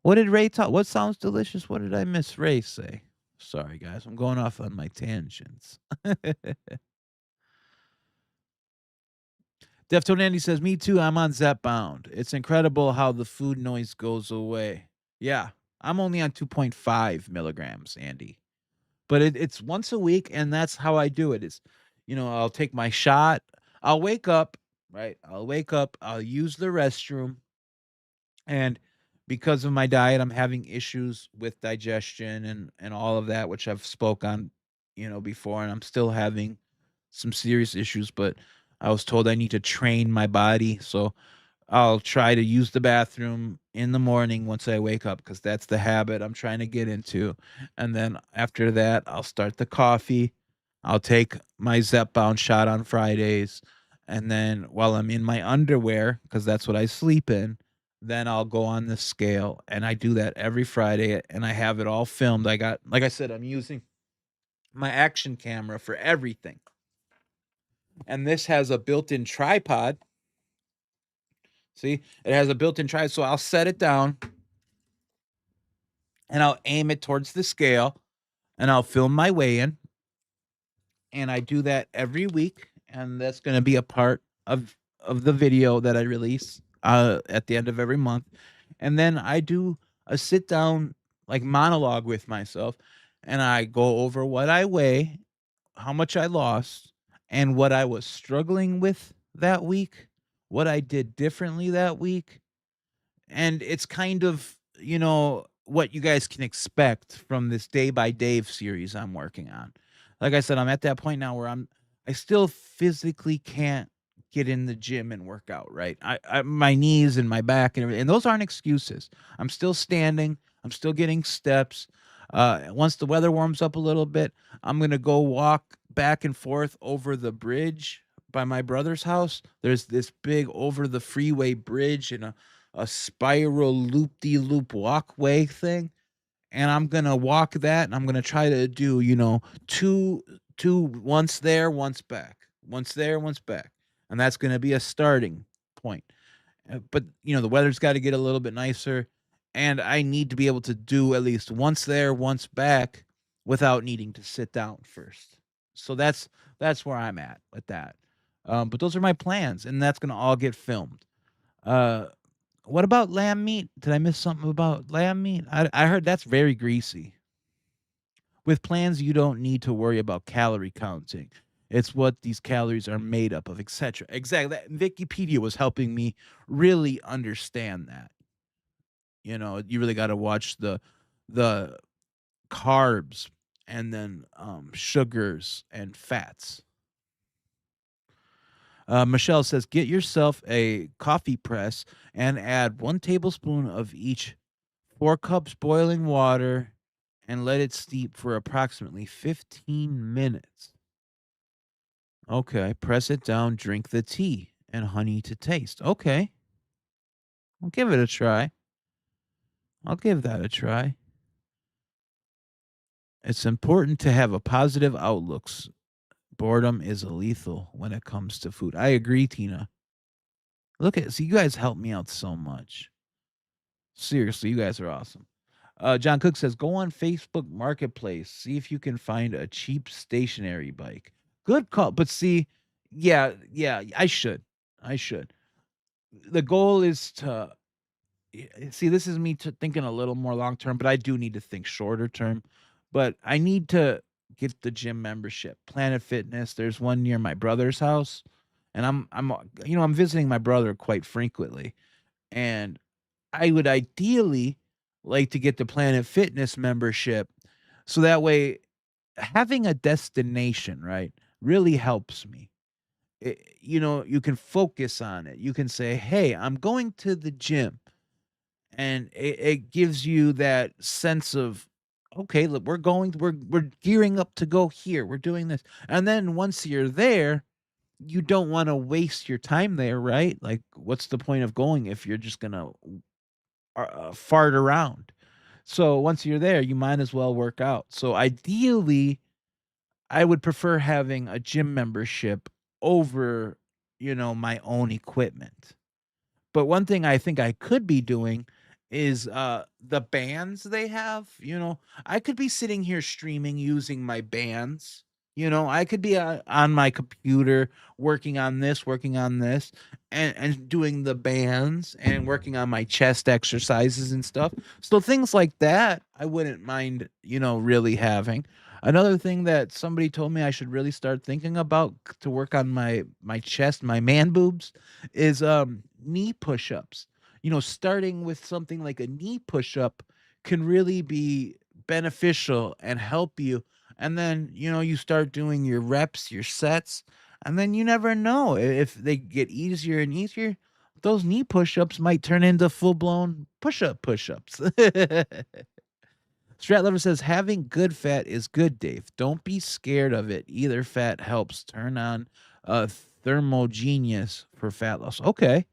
What did Ray talk? What sounds delicious? What did I miss Ray say? Sorry guys, I'm going off on my tangents. Deftone Andy says, "Me too. I'm on Zepbound. It's incredible how the food noise goes away." Yeah, I'm only on 2.5 milligrams, Andy. But it's once a week, and that's how I do it. Is, I'll take my shot. I'll wake up, right? I'll wake up. I'll use the restroom, and because of my diet, I'm having issues with digestion and all of that, which I've spoke on, before, and I'm still having some serious issues. But I was told I need to train my body, so I'll try to use the bathroom in the morning once I wake up because that's the habit I'm trying to get into. And then after that, I'll start the coffee. I'll take my Zepbound shot on Fridays. And then while I'm in my underwear, because that's what I sleep in, then I'll go on the scale. And I do that every Friday and I have it all filmed. I got, like I said, I'm using my action camera for everything. And this has a built-in tripod. See, it has a built-in tripod, so I'll set it down and I'll aim it towards the scale and I'll film my weigh-in. And I do that every week, and that's going to be a part of the video that I release at the end of every month. And then I do a sit-down like monologue with myself, and I go over what I weigh, how much I lost, and what I was struggling with that week, what I did differently that week. And it's kind of, what you guys can expect from this Day by Dave series I'm working on. Like I said, I'm at that point now where I still physically can't get in the gym and work out, right? My knees and my back and everything, and those aren't excuses. I'm still standing. I'm still getting steps. Once the weather warms up a little bit, I'm going to go walk back and forth over the bridge by my brother's house. There's this big over the freeway bridge and a spiral loop-de-loop walkway thing. And I'm going to walk that and I'm going to try to do, two, once there, once back, once there, once back. And that's going to be a starting point. But, the weather's got to get a little bit nicer. And I need to be able to do at least once there, once back without needing to sit down first. So that's where I'm at with that. But those are my plans, and that's going to all get filmed. What about lamb meat? Did I miss something about lamb meat? I heard that's very greasy. With plans, you don't need to worry about calorie counting. It's what these calories are made up of, etc. Exactly. Wikipedia was helping me really understand that. You really got to watch the carbs and then sugars and fats. Michelle says, get yourself a coffee press and add 1 tablespoon of each, 4 cups boiling water, and let it steep for approximately 15 minutes. Okay, press it down, drink the tea, and honey to taste. Okay. I'll give it a try. I'll give that a try. It's important to have a positive outlook. Boredom is lethal when it comes to food. I agree, Tina. See, you guys help me out so much. Seriously, you guys are awesome. John Cook says, go on Facebook Marketplace. See if you can find a cheap stationary bike. Good call. But see, yeah, I should. The goal is to see, this is me thinking a little more long term, but I do need to think shorter term. But I need to get the gym membership. Planet Fitness. There's one near my brother's house, and I'm visiting my brother quite frequently, and I would ideally like to get the Planet Fitness membership So that way, having a destination, right, really helps me. You can focus on it. You can say, "Hey, I'm going to the gym." And it gives you that sense of, okay, look, we're gearing up to go here. We're doing this. And then once you're there, you don't want to waste your time there, right? Like, what's the point of going if you're just gonna fart around? So once you're there, you might as well work out. So ideally, I would prefer having a gym membership over, my own equipment. But one thing I think I could be doing is, the bands they have, I could be sitting here streaming using my bands, I could be, on my computer working on this, and doing the bands and working on my chest exercises and stuff. So things like that, I wouldn't mind, really having. Another thing that somebody told me I should really start thinking about to work on my chest, my man boobs, is knee push-ups. Starting with something like a knee push-up can really be beneficial and help you. And then, you start doing your reps, your sets, and then you never know if they get easier and easier. Those knee push-ups might turn into full-blown push-ups. Strat Lover says having good fat is good, Dave. Don't be scared of it. Either fat helps. Turn on thermogenius for fat loss. Okay.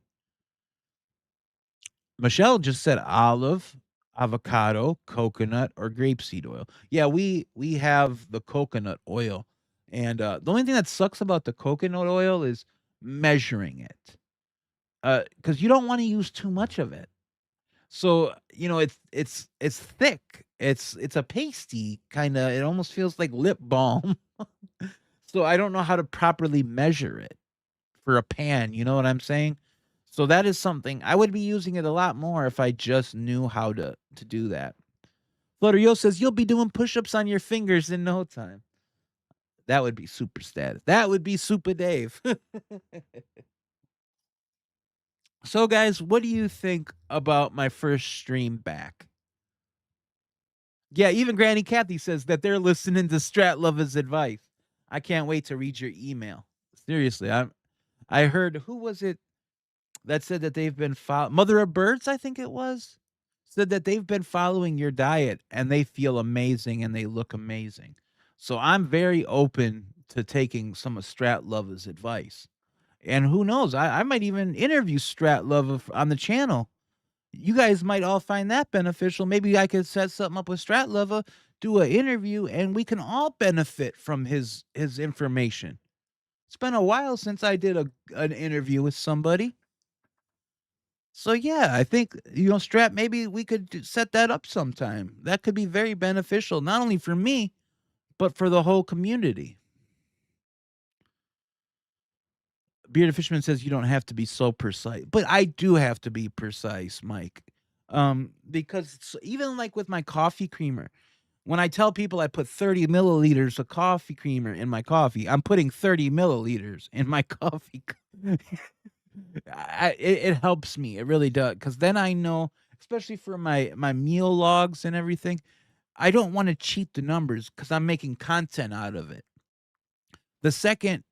Michelle just said olive, avocado, coconut, or grapeseed oil. Yeah, we have the coconut oil. And the only thing that sucks about the coconut oil is measuring it. Because you don't want to use too much of it. So, it's thick. It's a pasty kind of, it almost feels like lip balm. So I don't know how to properly measure it for a pan, you know what I'm saying? So that is something I would be using it a lot more if I just knew how to do that. Flutter Yo says you'll be doing push-ups on your fingers in no time. That would be super status. That would be Supa Dave. So guys, what do you think about my first stream back? Yeah, even Granny Kathy says that they're listening to Strat Lover's advice. I can't wait to read your email. Seriously, I heard, who was it that said that they've been Mother of Birds, I think it was, said that they've been following your diet and they feel amazing and they look amazing. So I'm very open to taking some of Strat Lover's advice. And who knows, I might even interview Strat Lover on the channel. You guys might all find that beneficial. Maybe I could set something up with Strat Lover, do an interview, and we can all benefit from his information. It's been a while since I did an interview with somebody. So yeah, I think, Strat, maybe we could set that up sometime. That could be very beneficial, not only for me, but for the whole community. Bearded Fisherman says you don't have to be so precise, but I do have to be precise, Mike. Because even like with my coffee creamer, when I tell people I put 30 milliliters of coffee creamer in my coffee, I'm putting 30 milliliters in my coffee. It helps me. It really does. Because then I know, especially for my meal logs and everything, I don't want to cheat the numbers because I'm making content out of it. The second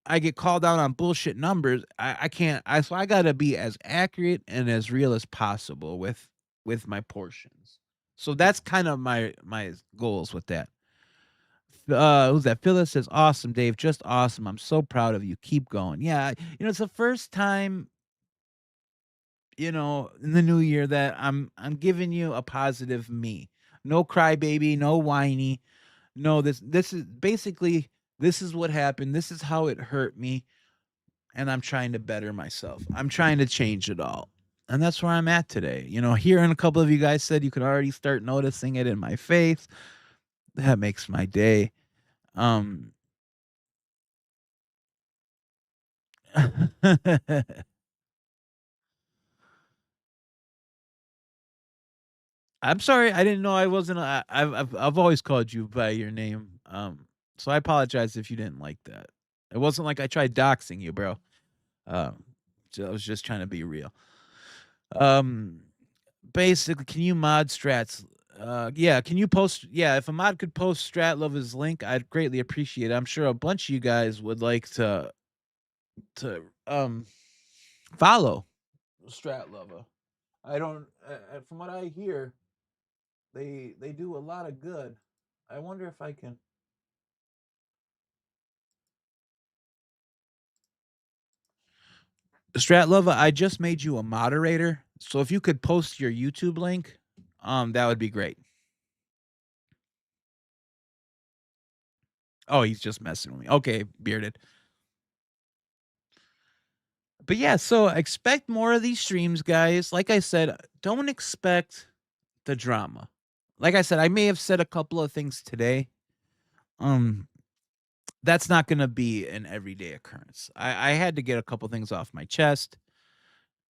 I get called out on bullshit numbers, I can't. So I got to be as accurate and as real as possible with my portions. So that's kind of my goals with that. Who's that? Phyllis says, "Awesome, Dave. Just awesome. I'm so proud of you. Keep going." Yeah, it's the first time, in the new year that I'm giving you a positive me. No crybaby, no whiny. No, this is basically, this is what happened. This is how it hurt me, and I'm trying to better myself. I'm trying to change it all. And that's where I'm at today. Hearing a couple of you guys said you could already start noticing it in my face. That makes my day. I'm sorry. I didn't know I wasn't. I've always called you by your name. So I apologize if you didn't like that. It wasn't like I tried doxing you, bro. So I was just trying to be real. Um, Basically, can you mod strats? Yeah, can you post? Yeah, if Ahmad could post Stratlova's link, I'd greatly appreciate it. I'm sure a bunch of you guys would like to follow Stratlova. I don't. From what I hear, they do a lot of good. I wonder if I can. Stratlova, I just made you a moderator, so if you could post your YouTube link, that would be great. Oh, he's just messing with me. Okay, bearded. But yeah, so expect more of these streams, guys. Like I said, don't expect the drama. Like I said, I may have said a couple of things today. That's not gonna be an everyday occurrence. I had to get a couple things off my chest,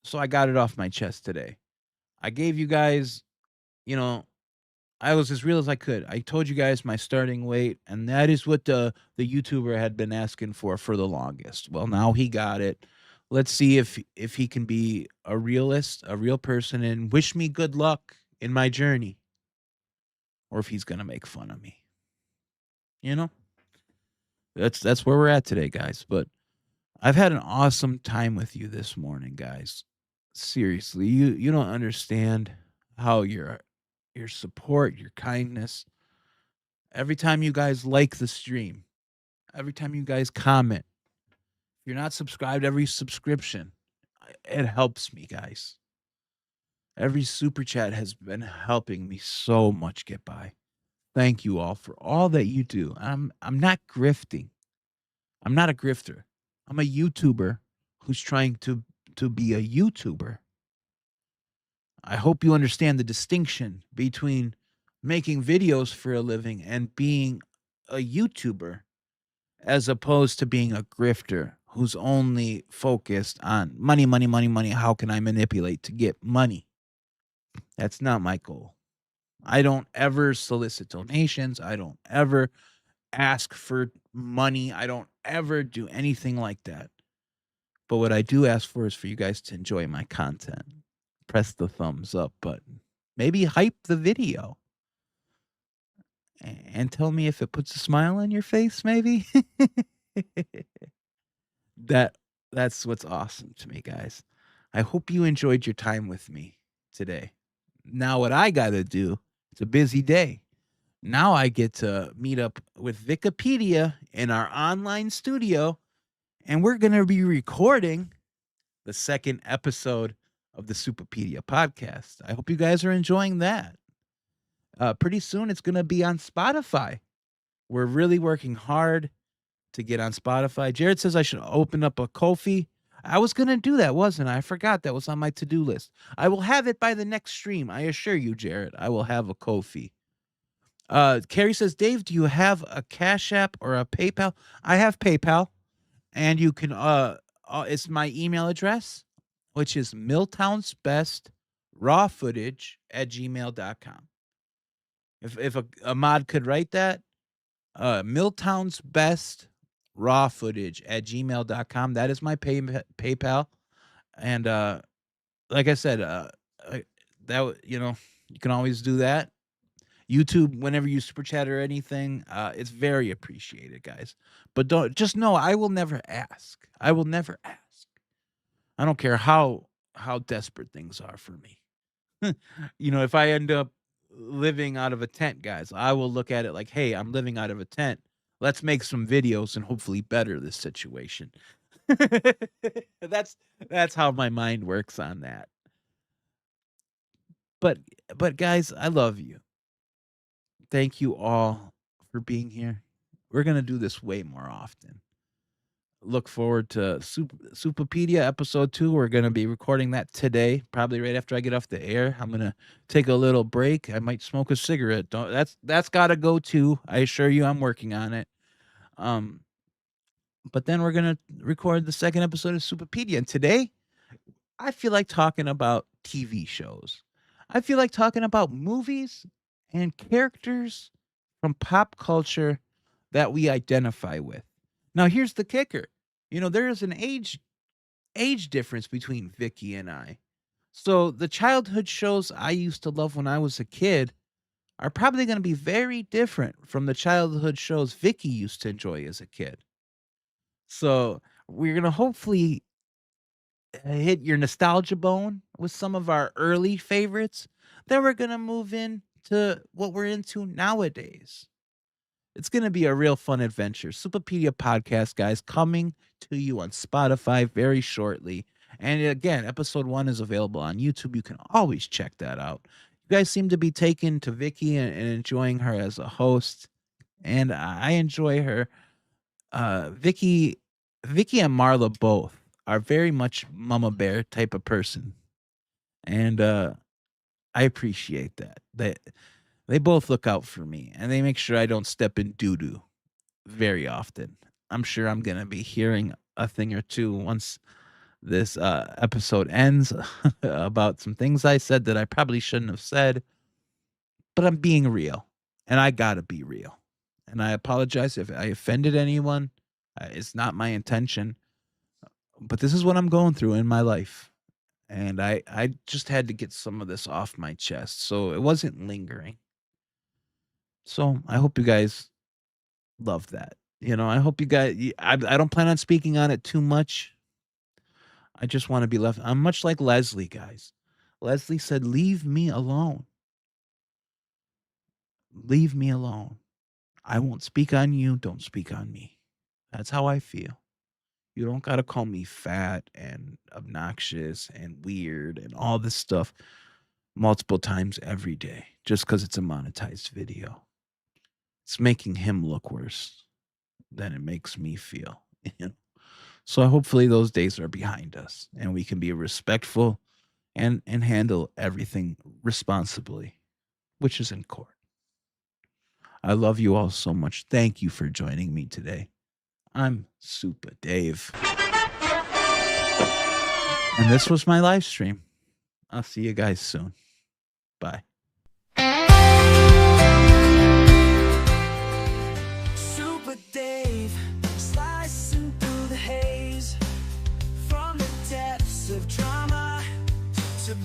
so I got it off my chest today. I gave you guys, you know, I was as real as I could. I told you guys my starting weight, and that is what the YouTuber had been asking for the longest. Well, now he got it. Let's see if he can be a realist, a real person, and wish me good luck in my journey, or if he's gonna make fun of me. You know, that's where we're at today, guys. But I've had an awesome time with you this morning, guys. Seriously, you don't understand how your support, your kindness, every time you guys like the stream, every time you guys comment, if you're not subscribed, every subscription, it helps me, guys. Every super chat has been helping me so much get by. Thank you all for all that you do. I'm not grifting. I'm not a grifter. I'm a YouTuber who's trying to be a YouTuber. I hope you understand the distinction between making videos for a living and being a YouTuber, as opposed to being a grifter who's only focused on money, money, money, money. How can I manipulate to get money? That's not my goal. I don't ever solicit donations. I don't ever ask for money. I don't ever do anything like that. But what I do ask for is for you guys to enjoy my content. Press the thumbs up button. Maybe hype the video. And tell me if it puts a smile on your face, maybe. That's what's awesome to me, guys. I hope you enjoyed your time with me today. Now what I got to do, it's a busy day. Now I get to meet up with Wikipedia in our online studio, and we're going to be recording the second episode of the Supapedia podcast. I hope you guys are enjoying that. Pretty soon it's going to be on Spotify. We're really working hard to get on Spotify. Jared says I should open up a Ko-fi. I was going to do that, wasn't I? I forgot that was on my to-do list. I will have it by the next stream. I assure you, Jared, I will have a Ko-fi. Carrie says, Dave, do you have a Cash App or a PayPal? I have PayPal, and you can, it's my email address, which is MILTOWNSBESTRawFootage@gmail.com. If a mod could write that, MILTOWNSBESTRawFootage@gmail.com. That is my PayPal. And like I said, that you can always do that. YouTube, whenever you super chat or anything, it's very appreciated, guys. But don't just know I will never ask. I will never ask. I don't care how desperate things are for me. If I end up living out of a tent, guys, I will look at it like, hey, I'm living out of a tent. Let's make some videos and hopefully better this situation. That's how my mind works on that. But guys, I love you. Thank you all for being here. We're going to do this way more often. Look forward to Supapedia episode 2. We're going to be recording that today, probably right after I get off the air. I'm going to take a little break. I might smoke a cigarette. That's got to go too. I assure you I'm working on it. But then we're going to record the second episode of Supapedia. And today, I feel like talking about TV shows. I feel like talking about movies and characters from pop culture that we identify with. Now, here's the kicker. There is an age difference between Vicky and I. So the childhood shows I used to love when I was a kid are probably going to be very different from the childhood shows Vicky used to enjoy as a kid. So we're going to hopefully hit your nostalgia bone with some of our early favorites. Then we're going to move into what we're into nowadays. It's going to be a real fun adventure. Supapedia podcast, guys, coming to you on Spotify very shortly. And again, episode 1 is available on YouTube. You can always check that out. You guys seem to be taken to Vicky and enjoying her as a host. And I enjoy her. Vicky and Marla both are very much Mama Bear type of person. And I appreciate that. They both look out for me, and they make sure I don't step in doo-doo very often. I'm sure I'm going to be hearing a thing or two once this episode ends about some things I said that I probably shouldn't have said. But I'm being real, and I got to be real. And I apologize if I offended anyone. It's not my intention. But this is what I'm going through in my life. And I just had to get some of this off my chest. So it wasn't lingering. So I hope you guys love that. You know, I hope you guys, I don't plan on speaking on it too much. I just want to be left. I'm much like Leslie, guys. Leslie said, leave me alone. Leave me alone. I won't speak on you. Don't speak on me. That's how I feel. You don't got to call me fat and obnoxious and weird and all this stuff multiple times every day just because it's a monetized video. It's making him look worse than it makes me feel. So hopefully those days are behind us and we can be respectful and handle everything responsibly, which is in court. I love you all so much. Thank you for joining me today. I'm Supa Dave. And this was my live stream. I'll see you guys soon. Bye. Supa Dave, slicing through the haze, from the depths of drama to